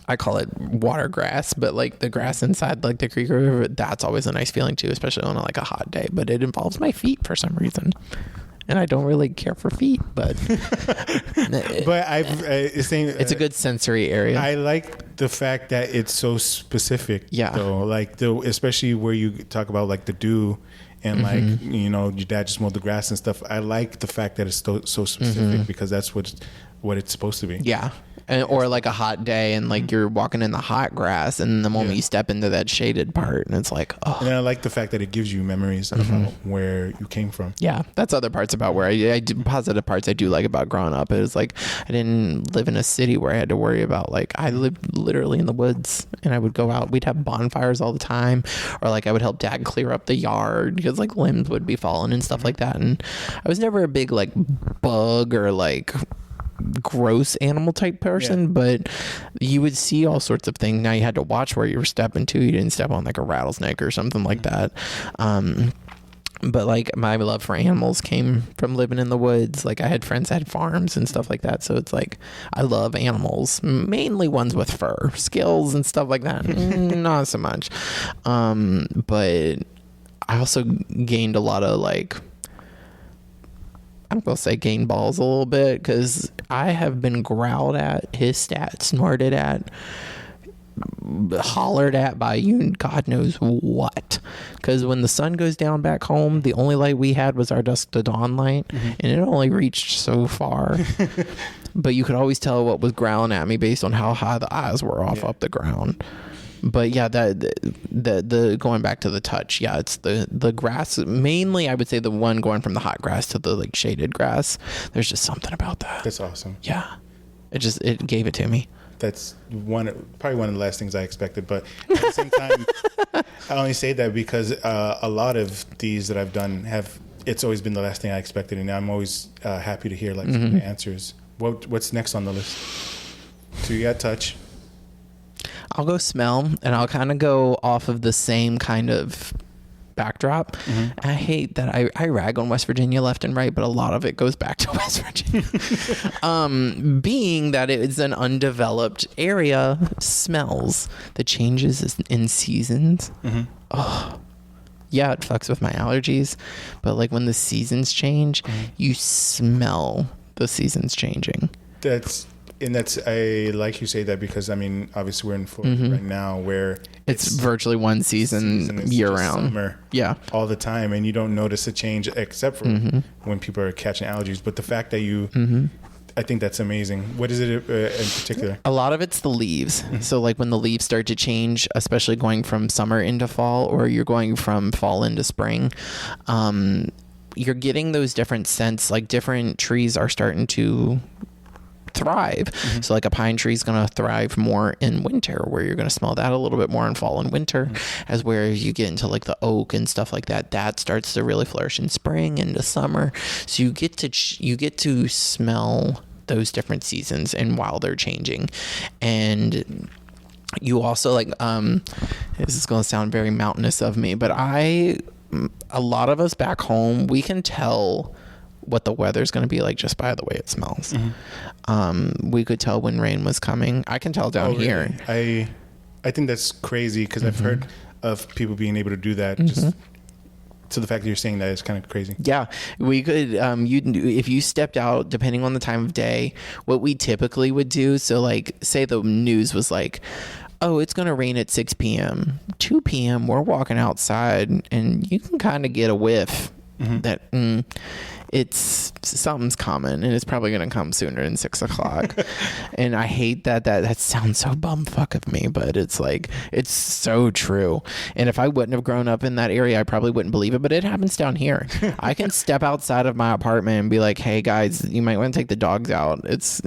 [SPEAKER 2] I call it water grass, but like the grass inside like the creek or river. That's always a nice feeling too, especially on like a hot day. But it involves my feet for some reason, and I don't really care for feet, but
[SPEAKER 1] it's
[SPEAKER 2] a good sensory area.
[SPEAKER 1] I like the fact that it's so specific.
[SPEAKER 2] Yeah.
[SPEAKER 1] Though, like especially where you talk about like the dew, and like your dad just mowed the grass and stuff. I like the fact that it's so specific, because that's what it's supposed to be.
[SPEAKER 2] Yeah. Or like a hot day, and like you're walking in the hot grass, and the moment you step into that shaded part, and it's like, oh.
[SPEAKER 1] And I like the fact that it gives you memories about where you came from.
[SPEAKER 2] Yeah, that's other parts about where I do, positive parts I do like about growing up. It was like I didn't live in a city where I had to worry about, like, I lived literally in the woods, and I would go out. We'd have bonfires all the time, or like I would help dad clear up the yard because like limbs would be falling and stuff like that. And I was never a big like bug or like gross animal type person, but you would see all sorts of things. Now you had to watch where you were stepping to. You didn't step on like a rattlesnake or something like that. But like my love for animals came from living in the woods. Like I had friends that had farms and stuff like that, so it's like I love animals, mainly ones with fur, scales and stuff like that. Not so much. But I also gained a lot of like, I'm going to say gain balls a little bit, because I have been growled at, hissed at, snorted at, hollered at by you God knows what. Because when the sun goes down back home, the only light we had was our dusk to dawn light, and it only reached so far. But you could always tell what was growling at me based on how high the eyes were off up the ground. But yeah, the going back to the touch, yeah, it's the grass. Mainly, I would say the one going from the hot grass to the like shaded grass. There's just something about that.
[SPEAKER 1] That's awesome.
[SPEAKER 2] Yeah, it gave it to me.
[SPEAKER 1] That's probably one of the last things I expected. But at the same time, I only say that because a lot of these that I've done it's always been the last thing I expected, and I'm always happy to hear like some of the answers. What's next on the list? So you got touch.
[SPEAKER 2] I'll go smell, and I'll kind of go off of the same kind of backdrop. I hate that I rag on West Virginia left and right, but a lot of it goes back to West Virginia. Being that it is an undeveloped area, smells, the changes in seasons. Oh, yeah, it fucks with my allergies, but like when the seasons change, you smell the seasons changing. I like you say that, because I mean, obviously we're in Florida right now, where it's virtually one season year round,
[SPEAKER 1] summer, all the time, and you don't notice a change except for when people are catching allergies. But the fact that I think that's amazing. What is it in particular?
[SPEAKER 2] A lot of it's the leaves. So like when the leaves start to change, especially going from summer into fall, or you're going from fall into spring, you're getting those different scents. Like different trees are starting to thrive. So like a pine tree is going to thrive more in winter, where you're going to smell that a little bit more in fall and winter, as where you get into like the oak and stuff like that, that starts to really flourish in spring into summer. So you get to smell those different seasons and while they're changing. And you also like this is going to sound very mountainous of me, but a lot of us back home, we can tell what the weather's going to be like just by the way it smells. We could tell when rain was coming. I can tell down here.
[SPEAKER 1] I think that's crazy, because I've heard of people being able to do that. Just to the fact that you're saying that is kind of crazy.
[SPEAKER 2] Yeah, we could. If you stepped out, depending on the time of day, what we typically would do. So, like, say the news was like, "Oh, it's going to rain at 6 p.m." 2 p.m. We're walking outside, and you can kind of get a whiff that it's something's coming, and it's probably going to come sooner than 6 o'clock. And I hate that sounds so bumfuck of me, but it's like, it's so true. And if I wouldn't have grown up in that area, I probably wouldn't believe it, but it happens down here. I can step outside of my apartment and be like, "Hey guys, you might want to take the dogs out. It's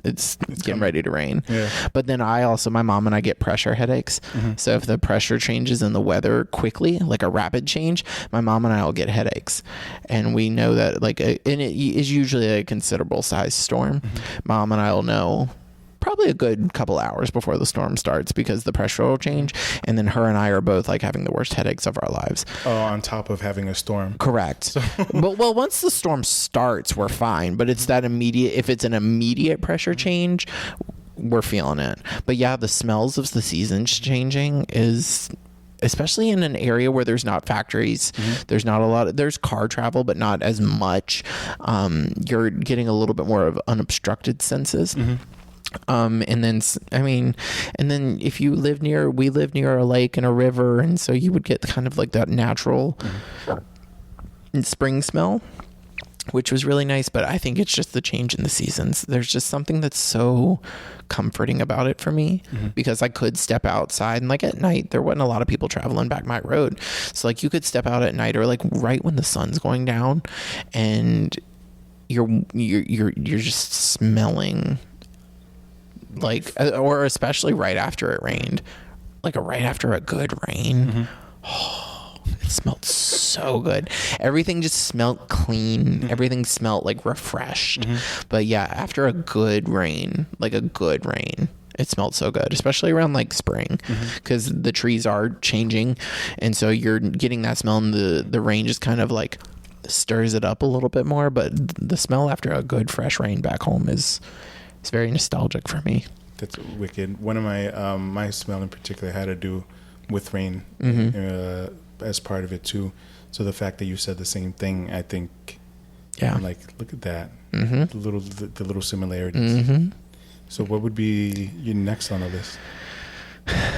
[SPEAKER 2] getting ready to rain."
[SPEAKER 1] Yeah.
[SPEAKER 2] But then my mom and I get pressure headaches. So if the pressure changes in the weather quickly, like a rapid change, my mom and I will get headaches. And we know that, like, and it is usually a considerable size storm. Mom and I will know probably a good couple hours before the storm starts, because the pressure will change, and then her and I are both like having the worst headaches of our lives.
[SPEAKER 1] Oh, on top of having a storm.
[SPEAKER 2] Correct. But once the storm starts, we're fine. But it's that immediate. If it's an immediate pressure change, we're feeling it. But yeah, the smells of the seasons changing is, especially in an area where there's not factories, there's not a lot of, there's car travel, but not as much. You're getting a little bit more of unobstructed senses. And then if we live near a lake and a river, and so you would get kind of like that natural spring smell, which was really nice. But I think it's just the change in the seasons. There's just something that's so comforting about it for me, because I could step outside, and like at night there wasn't a lot of people traveling back my road, so like you could step out at night, or like right when the sun's going down, and you're just smelling like, or especially right after it rained, like right after a good rain. It smelled so good. Everything just smelled clean. Everything smelled like refreshed. But yeah, after a good rain, it smelled so good, especially around like spring, because the trees are changing, and so you're getting that smell, and the rain just kind of like stirs it up a little bit more. But the smell after a good fresh rain back home is very nostalgic for me.
[SPEAKER 1] That's wicked. One of my smell in particular had to do with rain. As part of it too. So the fact that you said the same thing, I think, I'm like, look at that, the little similarities. So what would be your next on the list?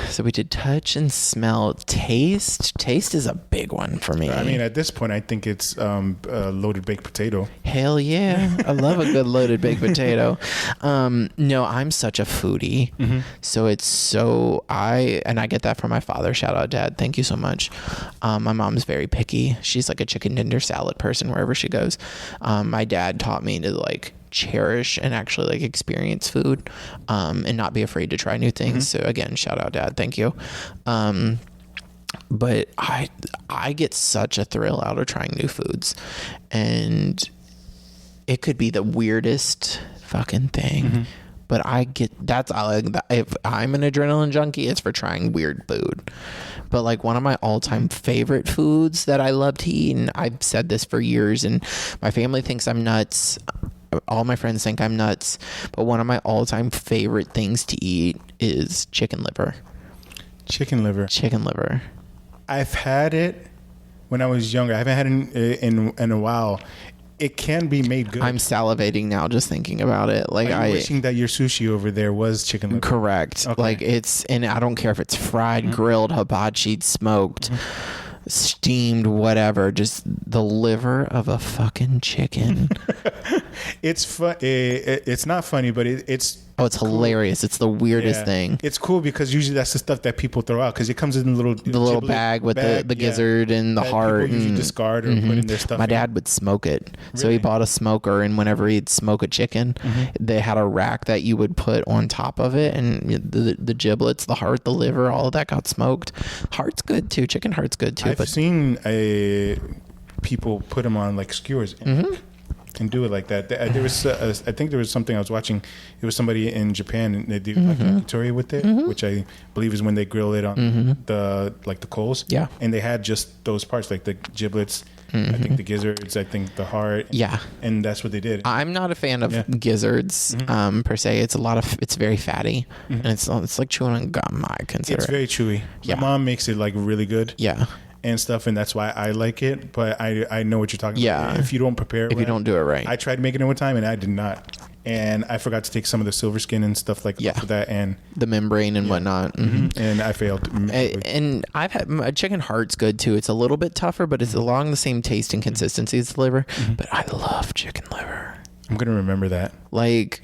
[SPEAKER 2] So we did touch and smell. Taste is a big one for me.
[SPEAKER 1] I mean, at this point, I think it's loaded baked potato.
[SPEAKER 2] Hell yeah. I love a good loaded baked potato. No, I'm such a foodie. So it's and I get that from my father. Shout out, Dad. Thank you so much. My mom's very picky. She's like a chicken tender salad person wherever she goes. My dad taught me to like cherish and actually like experience food, and not be afraid to try new things. So again, shout out, Dad. Thank you. But I get such a thrill out of trying new foods, and it could be the weirdest fucking thing. But if I'm an adrenaline junkie, it's for trying weird food. But like one of my all-time favorite foods that I love to eat, and I've said this for years, and my family thinks I'm nuts. All my friends think I'm nuts, but one of my all-time favorite things to eat is chicken liver.
[SPEAKER 1] Chicken liver. I've had it when I was younger. I haven't had it in a while. It can be made good.
[SPEAKER 2] I'm salivating now just thinking about it. Like,
[SPEAKER 1] I'm wishing that your sushi over there was chicken liver.
[SPEAKER 2] Correct. Okay. Like and I don't care if it's fried, grilled, hibachi, smoked, steamed, whatever. Just the liver of a fucking chicken.
[SPEAKER 1] It's fun. It's not funny, but it's
[SPEAKER 2] Oh, it's hilarious. It's the weirdest thing.
[SPEAKER 1] It's cool because usually that's the stuff that people throw out because it comes in a little
[SPEAKER 2] bag with the gizzard and the
[SPEAKER 1] that
[SPEAKER 2] heart.
[SPEAKER 1] People usually discard or put in their stuff.
[SPEAKER 2] My dad would smoke it. So he bought a smoker, and whenever he'd smoke a chicken, they had a rack that you would put on top of it, and the giblets, the heart, the liver, all of that got smoked. Heart's good too. Chicken heart's good too.
[SPEAKER 1] I've seen people put them on like skewers. And do it like that. There was, I think there was something I was watching. It was somebody in Japan, and they do like yakitori with it, which I believe is when they grill it on the coals.
[SPEAKER 2] Yeah,
[SPEAKER 1] and they had just those parts, like the giblets. I think the gizzards. I think the heart.
[SPEAKER 2] Yeah,
[SPEAKER 1] and that's what they did.
[SPEAKER 2] I'm not a fan of gizzards per se. It's very fatty, and it's like chewing on gum. I consider
[SPEAKER 1] it's very chewy.
[SPEAKER 2] Yeah.
[SPEAKER 1] My mom makes it like really good.
[SPEAKER 2] Yeah.
[SPEAKER 1] And stuff, and that's why I like it. But I know what you're talking about. If you don't prepare,
[SPEAKER 2] if you don't do it right,
[SPEAKER 1] I tried making it one time and I did not, and I forgot to take some of the silver skin and stuff like that, and
[SPEAKER 2] the membrane and whatnot,
[SPEAKER 1] and I failed.
[SPEAKER 2] And I've had chicken heart's good too. It's a little bit tougher, but it's along the same taste and consistency as the liver. But I love chicken liver.
[SPEAKER 1] I'm gonna remember that.
[SPEAKER 2] Like,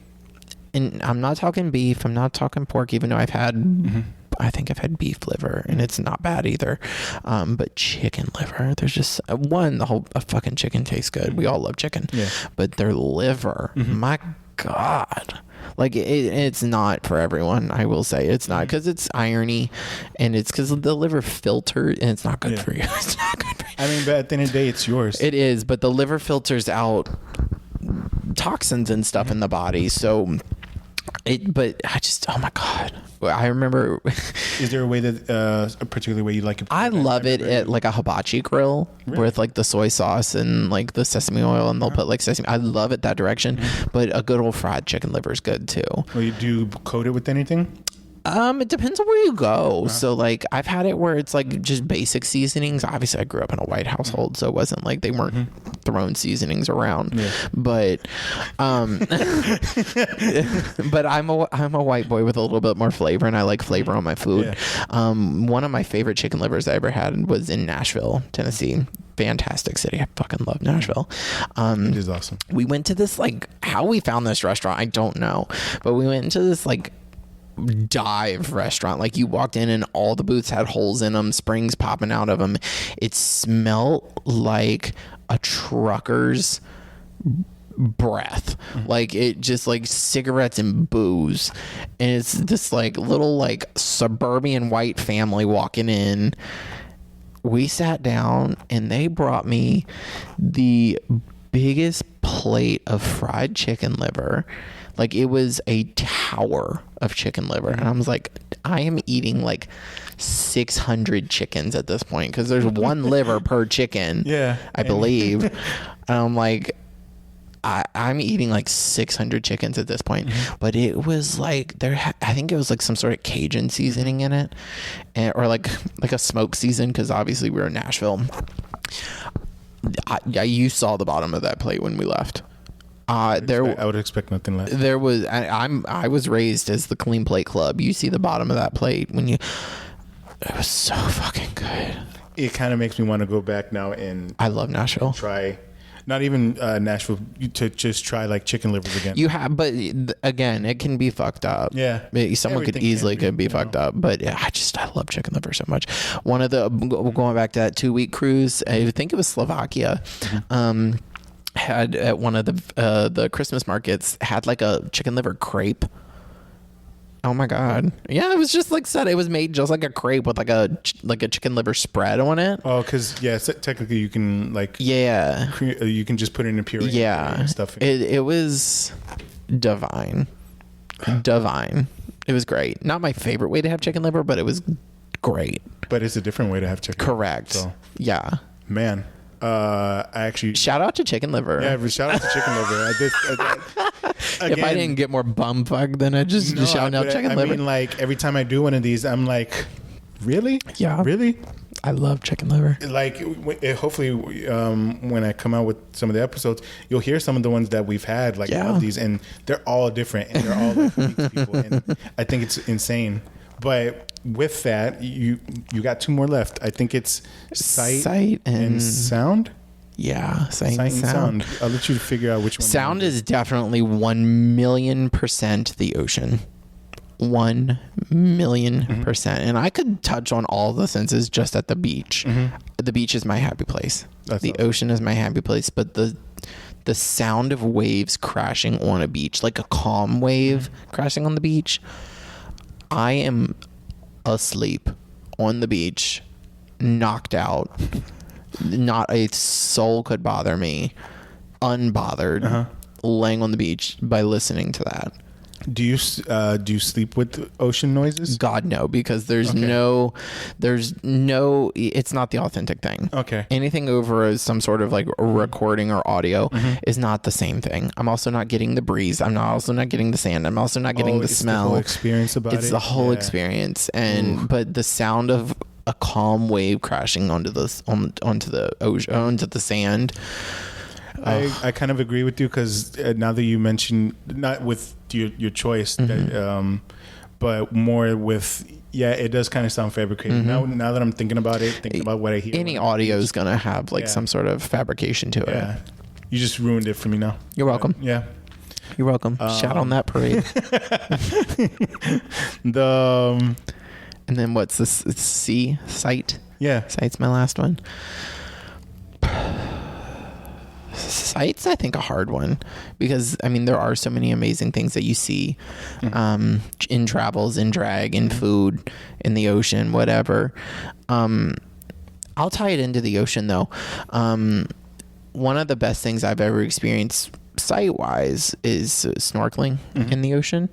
[SPEAKER 2] and I'm not talking beef. I'm not talking pork, even though I've had. I think I've had beef liver, and it's not bad either. But chicken liver, there's just the whole fucking chicken tastes good. We all love chicken, but their liver, my God, like it's not for everyone. I will say it's not, because it's irony, and it's because the liver filter, and it's not good for you. It's not good for you.
[SPEAKER 1] I mean, but at the end of the day, it's yours.
[SPEAKER 2] It is, but the liver filters out toxins and stuff in the body, so. But I just, oh my God, I remember.
[SPEAKER 1] Is there a way that a particular way you like it?
[SPEAKER 2] I love it at like a hibachi grill with like the soy sauce and like the sesame oil, and they'll put like sesame. I love it that direction, but a good old fried chicken liver is good too.
[SPEAKER 1] Well, you do coat it with anything?
[SPEAKER 2] It depends on where you go. So like I've had it where it's like just basic seasonings. Obviously I grew up in a white household, so it wasn't like they weren't throwing seasonings around. But but I'm a white boy with a little bit more flavor, and I like flavor on my food. One of my favorite chicken livers I ever had was in Nashville, Tennessee. Fantastic city. I fucking love Nashville.
[SPEAKER 1] It is awesome.
[SPEAKER 2] We went to this, like, how we found this restaurant, I don't know, but we went into this like dive restaurant. Like, you walked in and all the booths had holes in them, springs popping out of them. It smelled like a trucker's breath. Like, it just like cigarettes and booze, and it's this like little like suburban white family walking in. We sat down and they brought me the biggest plate of fried chicken liver. Like, it was a tower of chicken liver. And I was like, I am eating like 600 chickens at this point, because there's one liver per chicken. I believe. And I'm like, I'm eating like 600 chickens at this point. But it was like, I think it was like some sort of Cajun seasoning in it, or like a smoke season, because obviously we were in Nashville. You saw the bottom of that plate when we left. I
[SPEAKER 1] would expect nothing less.
[SPEAKER 2] There was, I was raised as the clean plate club. You see the bottom of that plate when it was so fucking good.
[SPEAKER 1] It kind of makes me want to go back now and
[SPEAKER 2] I love Nashville.
[SPEAKER 1] Try, not even Nashville, to just try like chicken livers again.
[SPEAKER 2] You have, but again, it can be fucked up. Someone could easily be fucked up. But yeah, I love chicken liver so much. One of the, going back to that 2-week cruise, I think it was Slovakia. Had at one of the Christmas markets, had like a chicken liver crepe. Oh my God. Yeah, it was just like said, it was made just like a crepe with like a chicken liver spread on it.
[SPEAKER 1] Oh, because technically you can like you can just put it in a puree and stuff.
[SPEAKER 2] It was divine. It was great. Not my favorite way to have chicken liver, but it was great.
[SPEAKER 1] But it's a different way to have chicken.
[SPEAKER 2] Correct.
[SPEAKER 1] So,
[SPEAKER 2] yeah.
[SPEAKER 1] Man. I actually
[SPEAKER 2] shout out to chicken liver.
[SPEAKER 1] Yeah, shout out to chicken liver.
[SPEAKER 2] Again, if I didn't get more bum fuck, then I just shout out chicken liver.
[SPEAKER 1] I mean, like, every time I do one of these, I'm like, really?
[SPEAKER 2] Yeah,
[SPEAKER 1] really.
[SPEAKER 2] I love chicken liver.
[SPEAKER 1] Like, hopefully, when I come out with some of the episodes, you'll hear some of the ones that we've had, like all of these, and they're all different, and they're all like unique to people, and I think it's insane. But with that, you got 2 more left. I think it's sight and sound.
[SPEAKER 2] Yeah, sight
[SPEAKER 1] Sight
[SPEAKER 2] and sound.
[SPEAKER 1] I'll let you figure out which one.
[SPEAKER 2] Sound is definitely 1,000,000% the ocean. 1,000,000%. And I could touch on all the senses just at the beach. The beach is my happy place. The ocean is my happy place. But the sound of waves crashing on a beach, like a calm wave crashing on the beach, I am asleep on the beach, knocked out. Not a soul could bother me, unbothered, laying on the beach by listening to that.
[SPEAKER 1] Do you sleep with ocean noises?
[SPEAKER 2] God, no, because there's no, it's not the authentic thing.
[SPEAKER 1] Okay.
[SPEAKER 2] Anything over some sort of like recording or audio is not the same thing. I'm also not getting the breeze. Also not getting the sand. I'm also not getting the smell.
[SPEAKER 1] The whole experience about
[SPEAKER 2] it's the whole experience. And, but the sound of a calm wave crashing onto the ocean, onto the sand.
[SPEAKER 1] I kind of agree with you, because now that you mentioned, not with your choice, that, but more with, it does kind of sound fabricated. Now that I'm thinking about what I hear.
[SPEAKER 2] Any audio is going to have like some sort of fabrication to it.
[SPEAKER 1] You just ruined it for me now.
[SPEAKER 2] You're welcome.
[SPEAKER 1] Yeah.
[SPEAKER 2] You're welcome. Shout on that parade. And then what's this? It's sight.
[SPEAKER 1] Yeah.
[SPEAKER 2] Sight's my last one. Sight's, I think, a hard one, because I mean there are so many amazing things that you see in travels, in drag, in food, in the ocean, whatever. I'll tie it into the ocean though. One of the best things I've ever experienced sight wise is snorkeling in the ocean.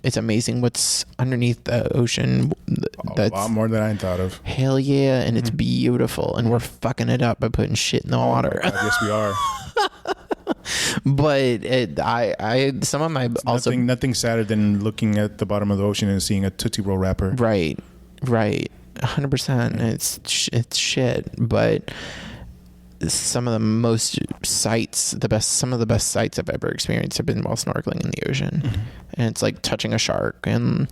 [SPEAKER 2] It's amazing what's underneath the ocean. That's
[SPEAKER 1] a lot more than I thought of.
[SPEAKER 2] Hell yeah, and it's beautiful, and we're fucking it up by putting shit in the water.
[SPEAKER 1] God, yes, we are.
[SPEAKER 2] But some of my
[SPEAKER 1] nothing sadder than looking at the bottom of the ocean and seeing a Tootsie Roll wrapper.
[SPEAKER 2] Right, 100%. It's shit, but some of the best sights I've ever experienced have been while snorkeling in the ocean. And it's like touching a shark and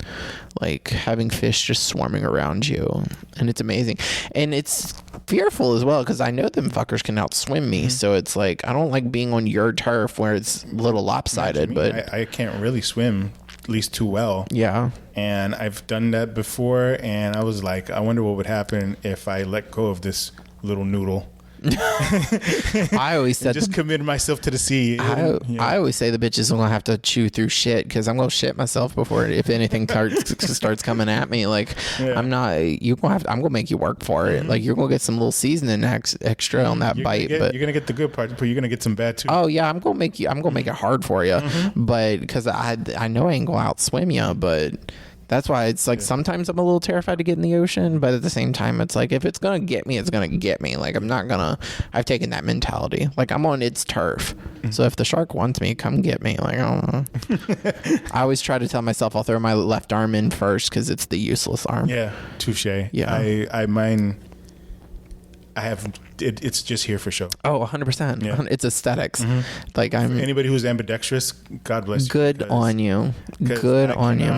[SPEAKER 2] like having fish just swarming around you, and it's amazing. And it's fearful as well, because I know them fuckers can outswim me. So it's like, I don't like being on your turf where it's a little lopsided. But
[SPEAKER 1] I can't really swim, at least too well.
[SPEAKER 2] Yeah.
[SPEAKER 1] And I've done that before, and I was like, I wonder what would happen if I let go of this little noodle.
[SPEAKER 2] I always said
[SPEAKER 1] just committed myself to the sea.
[SPEAKER 2] I always say the bitches are gonna have to chew through shit, because I'm gonna shit myself before if anything starts coming at me. Like I'm gonna make you work for it. Like you're gonna get some little seasoning extra on that bite, but
[SPEAKER 1] you're gonna get the good part, but you're gonna get some bad too.
[SPEAKER 2] Oh yeah, I'm gonna make it hard for you, but because I know I ain't gonna outswim you, but. That's why it's like sometimes I'm a little terrified to get in the ocean, but at the same time, it's like if it's going to get me, it's going to get me. Like I've taken that mentality. Like I'm on its turf. So if the shark wants me, come get me. Like, I don't know. I always try to tell myself I'll throw my left arm in first, because it's the useless arm.
[SPEAKER 1] Yeah, touche.
[SPEAKER 2] Yeah.
[SPEAKER 1] It's just here for show.
[SPEAKER 2] Oh, 100%.
[SPEAKER 1] Yeah.
[SPEAKER 2] It's aesthetics. Like
[SPEAKER 1] anybody who's ambidextrous, God bless you.
[SPEAKER 2] Good on you. Good on you.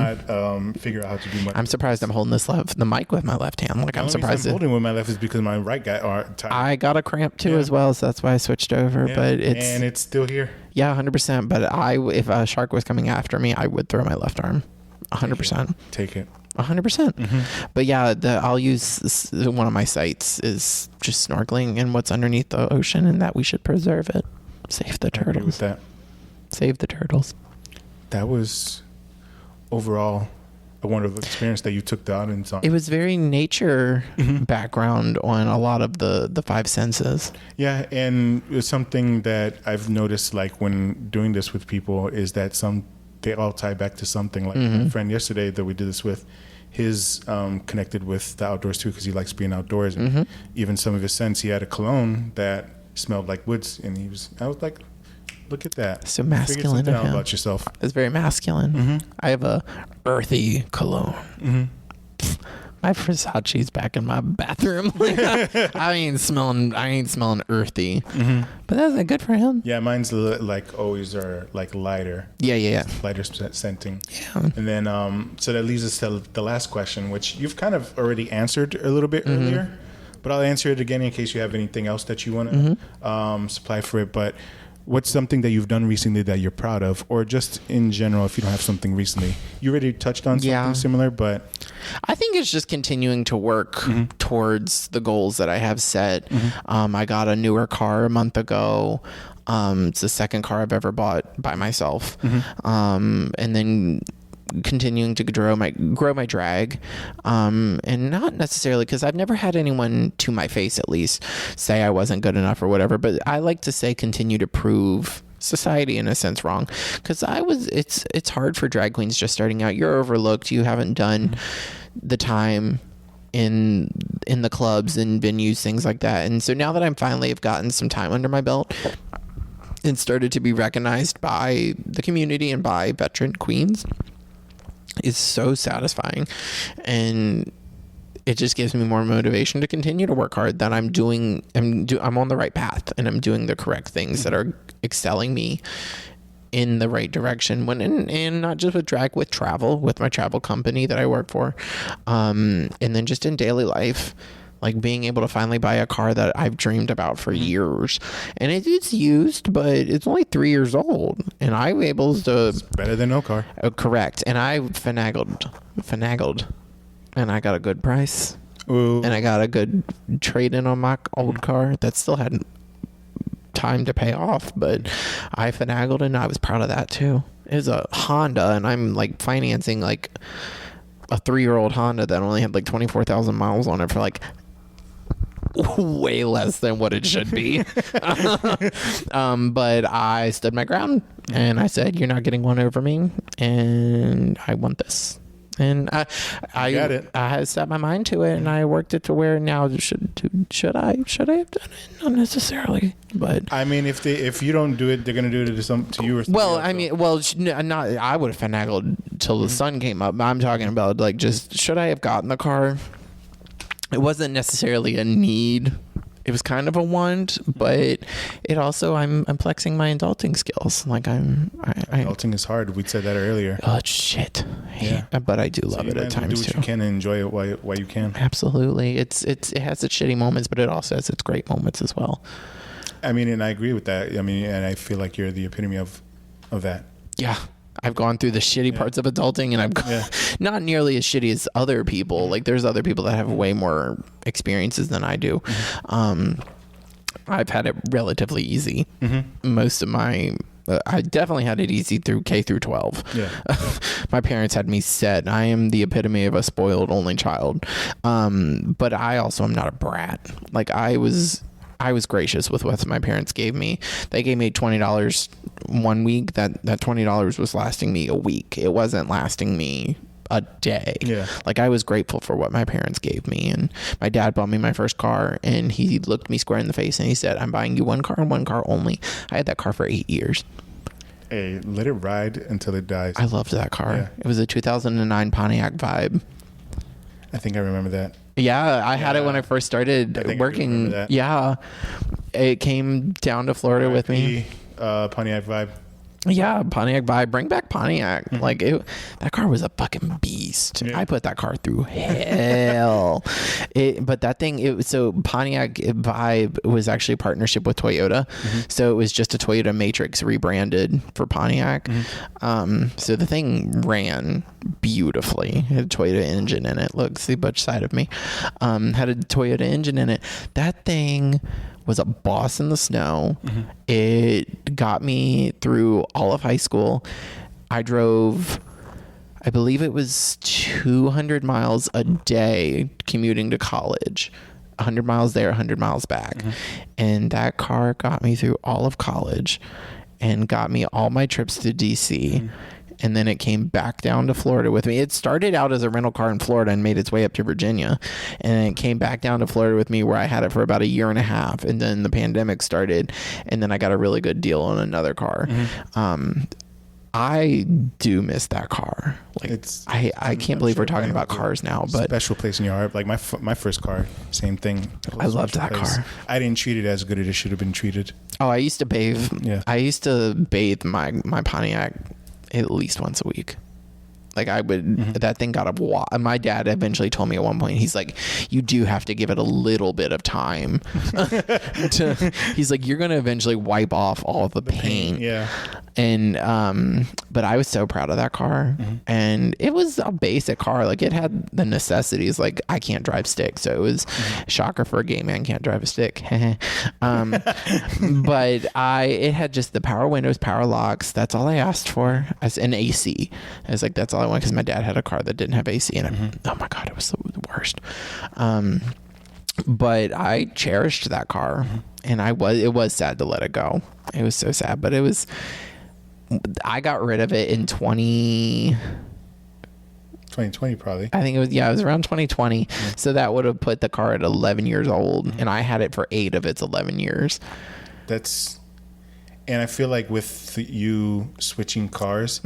[SPEAKER 1] Figure out how to do my.
[SPEAKER 2] I'm surprised I'm holding the mic with my left hand. Like I'm surprised.
[SPEAKER 1] I'm holding with my left is because my right got tired.
[SPEAKER 2] I got a cramp too as well, so that's why I switched over.
[SPEAKER 1] Yeah.
[SPEAKER 2] But
[SPEAKER 1] it's still here.
[SPEAKER 2] Yeah, 100%. But if a shark was coming after me, I would throw my left arm. 100%.
[SPEAKER 1] Take it.
[SPEAKER 2] 100%. But yeah, I'll use one of my sites is just snorkeling and what's underneath the ocean, and that we should preserve it. Save the turtles.
[SPEAKER 1] I agree with that.
[SPEAKER 2] Save the turtles.
[SPEAKER 1] That was overall a wonderful experience that you took the audience on.
[SPEAKER 2] It was very nature background on a lot of the five senses.
[SPEAKER 1] Yeah, and it's something that I've noticed, like when doing this with people, is that they all tie back to something. Like my friend yesterday that we did this with, his connected with the outdoors too, because he likes being outdoors. And even some of his scents, he had a cologne that smelled like woods, and I was like, look at that.
[SPEAKER 2] So masculine of him.
[SPEAKER 1] About yourself.
[SPEAKER 2] It's very masculine. I have a earthy cologne. My Versace's back in my bathroom. I ain't smelling earthy. But that's good for him.
[SPEAKER 1] Yeah, mine's like always are like lighter.
[SPEAKER 2] Yeah.
[SPEAKER 1] Lighter scenting.
[SPEAKER 2] Yeah.
[SPEAKER 1] And then so that leads us to the last question, which you've kind of already answered a little bit earlier. but I'll answer it again in case you have anything else that you want to supply for it. But what's something that you've done recently that you're proud of, or just in general, if you don't have something recently? You already touched on something similar, but
[SPEAKER 2] I think it's just continuing to work towards the goals that I have set. I got a newer car a month ago. It's the second car I've ever bought by myself. And then continuing to grow my drag, and not necessarily because I've never had anyone, to my face at least, say I wasn't good enough or whatever, but I like to say continue to prove society in a sense wrong, because it's hard for drag queens just starting out. You're overlooked, you haven't done the time in the clubs and venues, things like that. And so now that I'm finally have gotten some time under my belt and started to be recognized by the community and by veteran queens, is so satisfying, and it just gives me more motivation to continue to work hard, that I'm on the right path, and I'm doing the correct things that are excelling me in the right direction, and not just with drag, with travel, with my travel company that I work for, and then just in daily life, like being able to finally buy a car that I've dreamed about for years. And it's used, but it's only 3 years old. And I was able to...
[SPEAKER 1] It's better than no car.
[SPEAKER 2] Correct. And I finagled. And I got a good price.
[SPEAKER 1] Ooh.
[SPEAKER 2] And I got a good trade-in on my old car that still hadn't time to pay off. But I finagled, and I was proud of that too. It was a Honda, and I'm like financing like a 3-year-old Honda that only had like 24,000 miles on it for like way less than what it should be. But I stood my ground, and I said, you're not getting one over me, and I want this. And I had set my mind to it, and I worked it to where now should I have done it? Not necessarily, but
[SPEAKER 1] I mean, if you don't do it, they're gonna do it to you or something.
[SPEAKER 2] Well,
[SPEAKER 1] else,
[SPEAKER 2] I mean, not I would have finagled till the sun came up. I'm talking about like, just should I have gotten the car? It wasn't necessarily a need. It was kind of a want, but it also, I'm flexing my adulting skills. Like
[SPEAKER 1] adulting is hard. We said that earlier.
[SPEAKER 2] Oh shit! Yeah, but I do love it at times
[SPEAKER 1] do what
[SPEAKER 2] too.
[SPEAKER 1] You can and enjoy it while you can.
[SPEAKER 2] Absolutely, it has its shitty moments, but it also has its great moments as well.
[SPEAKER 1] I mean, and I agree with that. I mean, and I feel like you're the epitome of that.
[SPEAKER 2] Yeah. I've gone through the shitty parts of adulting, and I've not nearly as shitty as other people. Like, there's other people that have way more experiences than I do. I've had it relatively easy. Most of my, I definitely had it easy through K through 12. Yeah. My parents had me set. I am the epitome of a spoiled only child. But I also am not a brat. Like, I was gracious with what my parents gave me. They gave me $20 one week. That $20 was lasting me a week. It wasn't lasting me a day. Yeah. Like, I was grateful for what my parents gave me. And my dad bought me my first car, and he looked me square in the face and he said, I'm buying you one car and one car only. I had that car for 8 years.
[SPEAKER 1] Hey, let it ride until it dies.
[SPEAKER 2] I loved that car. Yeah. It was a 2009 Pontiac Vibe.
[SPEAKER 1] I think I remember that.
[SPEAKER 2] Yeah, I had it when I first started working. Yeah, it came down to Florida with me.
[SPEAKER 1] Pontiac Vibe.
[SPEAKER 2] Yeah, Pontiac Vibe. Bring back Pontiac. Like, that car was a fucking beast. Yeah. I put that car through hell. But that thing, so Pontiac Vibe was actually a partnership with Toyota. So it was just a Toyota Matrix rebranded for Pontiac. So the thing ran beautifully. It had a Toyota engine in it. Look, see which side of me. Had a Toyota engine in it. That thing was a boss in the snow. It got me through all of high school. I drove, I believe it was 200 miles a day commuting to college. 100 miles there, 100 miles back. And that car got me through all of college and got me all my trips to DC. And then it came back down to Florida with me. It started out as a rental car in Florida and made its way up to Virginia. And it came back down to Florida with me, where I had it for about a year and a half. And then the pandemic started. And then I got a really good deal on another car. I do miss that car. Like, I can't believe we're talking about cars now. But
[SPEAKER 1] special place in your heart. Like my first car, same thing.
[SPEAKER 2] I loved that car.
[SPEAKER 1] I didn't treat it as good as it should have been treated.
[SPEAKER 2] Oh, I used to bathe. Yeah. I used to bathe my Pontiac at least once a week. Like I would, that thing got my dad eventually told me at one point, he's like, you do have to give it a little bit of time. He's like, you're going to eventually wipe off all the paint.
[SPEAKER 1] Yeah.
[SPEAKER 2] And, but I was so proud of that car, and it was a basic car. Like it had the necessities. Like I can't drive stick. So it was shocker for a gay man, can't drive a stick. But it had just the power windows, power locks. That's all I asked for, as an AC. I was like, that's all I want, because my dad had a car that didn't have AC in it. Oh my God, it was the worst. But I cherished that car, and it was sad to let it go. It was so sad, but I got rid of it in
[SPEAKER 1] 2020 probably.
[SPEAKER 2] I think it was around 2020. So that would have put the car at 11 years old, and I had it for 8 of its 11 years.
[SPEAKER 1] And I feel like with you switching cars,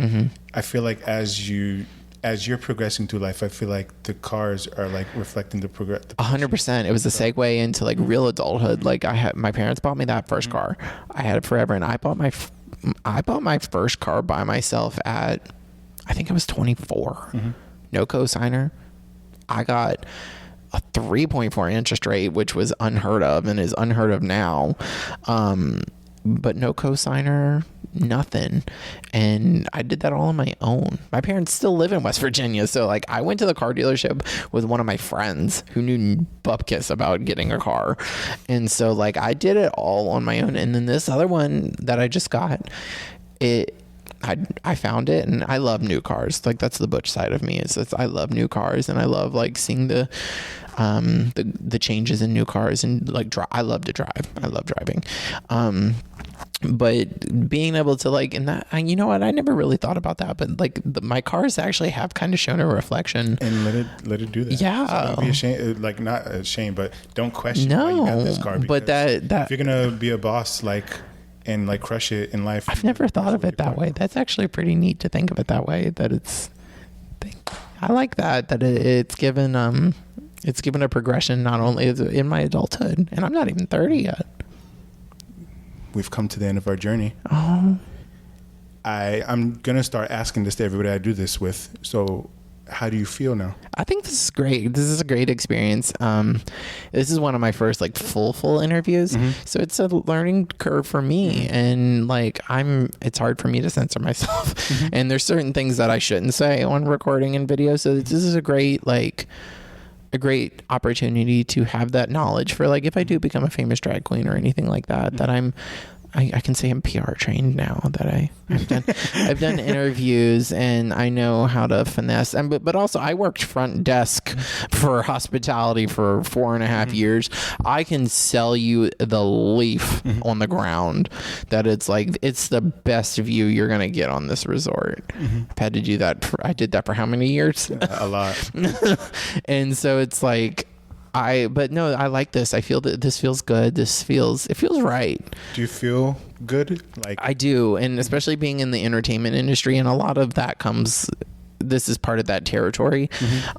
[SPEAKER 1] I feel like as you're progressing through life, I feel like the cars are like reflecting the progress.
[SPEAKER 2] 100%. It was a segue into like real adulthood. Like my parents bought me that first car. I had it forever, and I bought my first car by myself at, I think I was 24. No cosigner. I got a 3.4 interest rate, which was unheard of and is unheard of now. But no cosigner, nothing. And I did that all on my own. My parents still live in West Virginia. So like I went to the car dealership with one of my friends who knew bupkis about getting a car. And so like I did it all on my own. And then this other one that I just got, I found it, and I love new cars. Like that's the butch side of me. I love new cars, and I love like seeing the changes in new cars, and like I love to drive. I love driving. But being able to like, and that, you know what, I never really thought about that, but like my cars actually have kind of shown a reflection,
[SPEAKER 1] and let it do that.
[SPEAKER 2] Yeah.
[SPEAKER 1] So don't be ashamed, like not ashamed, but don't question why you got this car.
[SPEAKER 2] But that
[SPEAKER 1] if you're gonna be a boss, and like crush it in life.
[SPEAKER 2] I've never thought of it that way. That's actually pretty neat to think of it that way. I like that it's given a progression, not only in my adulthood, and I'm not even 30 yet.
[SPEAKER 1] We've come to the end of our journey.
[SPEAKER 2] Oh.
[SPEAKER 1] I'm gonna start asking this to everybody I do this with. So how do you feel now?
[SPEAKER 2] I think this is great. This is a great experience. This is one of my first like full interviews. So it's a learning curve for me, and like it's hard for me to censor myself. And there's certain things that I shouldn't say on recording and video. So this is a great opportunity to have that knowledge for like, if I do become a famous drag queen or anything like that, that I can say I'm PR trained now, that I've done interviews, and I know how to finesse. But also I worked front desk for hospitality for 4.5 years. I can sell you the leaf on the ground that it's the best view you're going to get on this resort. I've had to do that. I did that for how many years?
[SPEAKER 1] A lot.
[SPEAKER 2] And so it's like, but no, I like this. I feel that this feels good. It feels right.
[SPEAKER 1] Do you feel good? Like
[SPEAKER 2] I do. And especially being in the entertainment industry, and a lot of that this is part of that territory.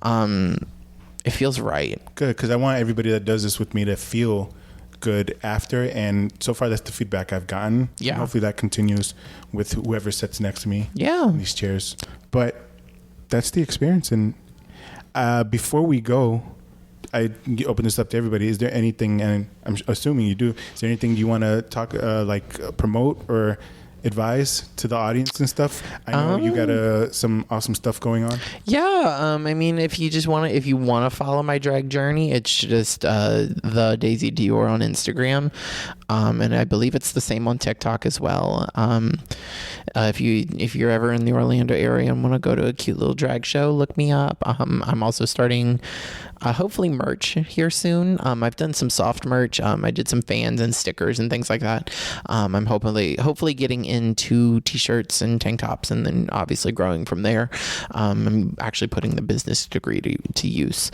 [SPEAKER 2] It feels right.
[SPEAKER 1] Good. 'Cause I want everybody that does this with me to feel good after. And so far that's the feedback I've gotten.
[SPEAKER 2] Yeah.
[SPEAKER 1] And hopefully that continues with whoever sits next to me.
[SPEAKER 2] Yeah.
[SPEAKER 1] In these chairs. But that's the experience. And before we go, I open this up to everybody. Is there anything, and I'm assuming you do, is there anything you want to talk, promote or advise to the audience and stuff? I know you got some awesome stuff going on.
[SPEAKER 2] Yeah. I mean, if you want to follow my drag journey, it's just the Daisy Dior on Instagram. And I believe it's the same on TikTok as well. If you're ever in the Orlando area and want to go to a cute little drag show, look me up. I'm also starting hopefully merch here soon. I've done some soft merch. I did some fans and stickers and things like that. I'm hopefully getting into t-shirts and tank tops, and then obviously growing from there. I'm actually putting the business degree to use.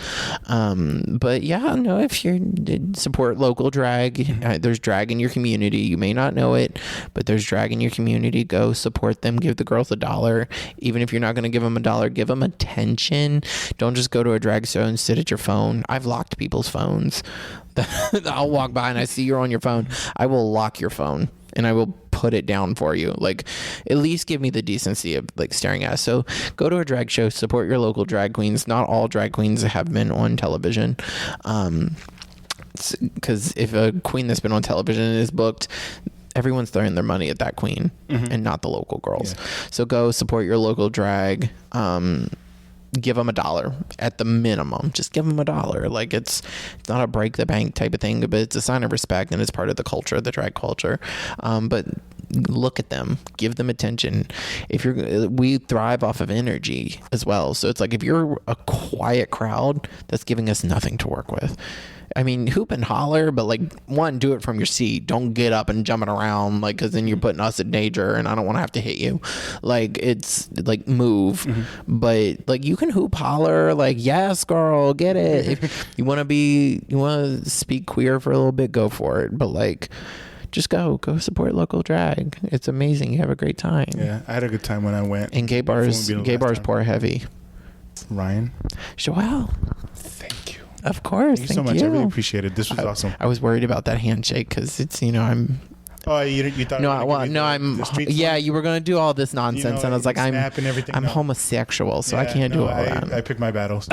[SPEAKER 2] But yeah, no, if you support local drag, there's drag in your community. You may not know it, but there's drag in your community. Go support them. Give the girls $1. Even if you're not going to give them $1, give them attention. Don't just go to a drag show and sit at your phone. I've locked people's phones. I'll walk by and I see you're on your phone. I will lock your phone. and I will put it down for you. Like, at least give me the decency of like staring at us. So go to a drag show, support your local drag queens. Not all drag queens have been on television. Because if a queen that's been on television is booked, everyone's throwing their money at that queen and not the local girls. Yeah. So go support your local drag. Give them $1 at the minimum. Just give them $1. Like, it's not a break the bank type of thing, but it's a sign of respect, and it's part of the culture, the drag culture. But look at them, give them attention. We thrive off of energy as well. So it's like, if you're a quiet crowd, that's giving us nothing to work with. I mean, hoop and holler, but like, one, do it from your seat. Don't get up and jumping around, like, because then you're putting us in danger, and I don't want to have to hit you. Like, it's like, move. But like, you can hoop, holler, like, yes, girl, get it. If you want to speak queer for a little bit, go for it. But like, just go support local drag. It's amazing. You have a great time.
[SPEAKER 1] Yeah, I had a good time when I went.
[SPEAKER 2] And gay bars pour heavy.
[SPEAKER 1] Ryan,
[SPEAKER 2] Joelle,
[SPEAKER 1] thank you.
[SPEAKER 2] Of course.
[SPEAKER 1] Thank you so much. I really appreciate it. This was awesome.
[SPEAKER 2] I was worried about that handshake because it's, I'm.
[SPEAKER 1] Oh, you thought?
[SPEAKER 2] Yeah, you were gonna do all this nonsense, and I was like, I'm homosexual, so I can't do all that.
[SPEAKER 1] I pick my battles.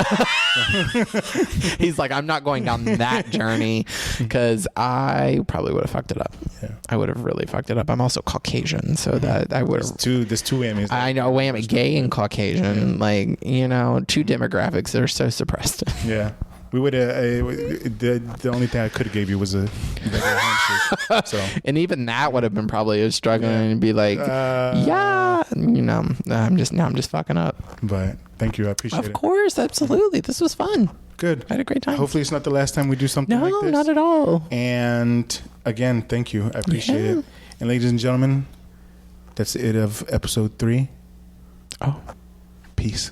[SPEAKER 2] He's like, I'm not going down that journey because I probably would have fucked it up. Yeah. I would have really fucked it up. I'm also Caucasian, so that I would have.
[SPEAKER 1] There's two whammies.
[SPEAKER 2] I know, whammy, gay and Caucasian, like, two demographics that are so suppressed.
[SPEAKER 1] Yeah. We would the only thing I could have gave you was a regular handshake. So,
[SPEAKER 2] and even that would have been probably struggling and be like, I'm just fucking up.
[SPEAKER 1] But thank you, I appreciate it.
[SPEAKER 2] Of course, absolutely. This was fun.
[SPEAKER 1] Good.
[SPEAKER 2] I had a great time.
[SPEAKER 1] Hopefully, it's not the last time we do something like this.
[SPEAKER 2] No, not at all.
[SPEAKER 1] And again, thank you. I appreciate it. And ladies and gentlemen, that's it of episode 3.
[SPEAKER 2] Oh,
[SPEAKER 1] peace.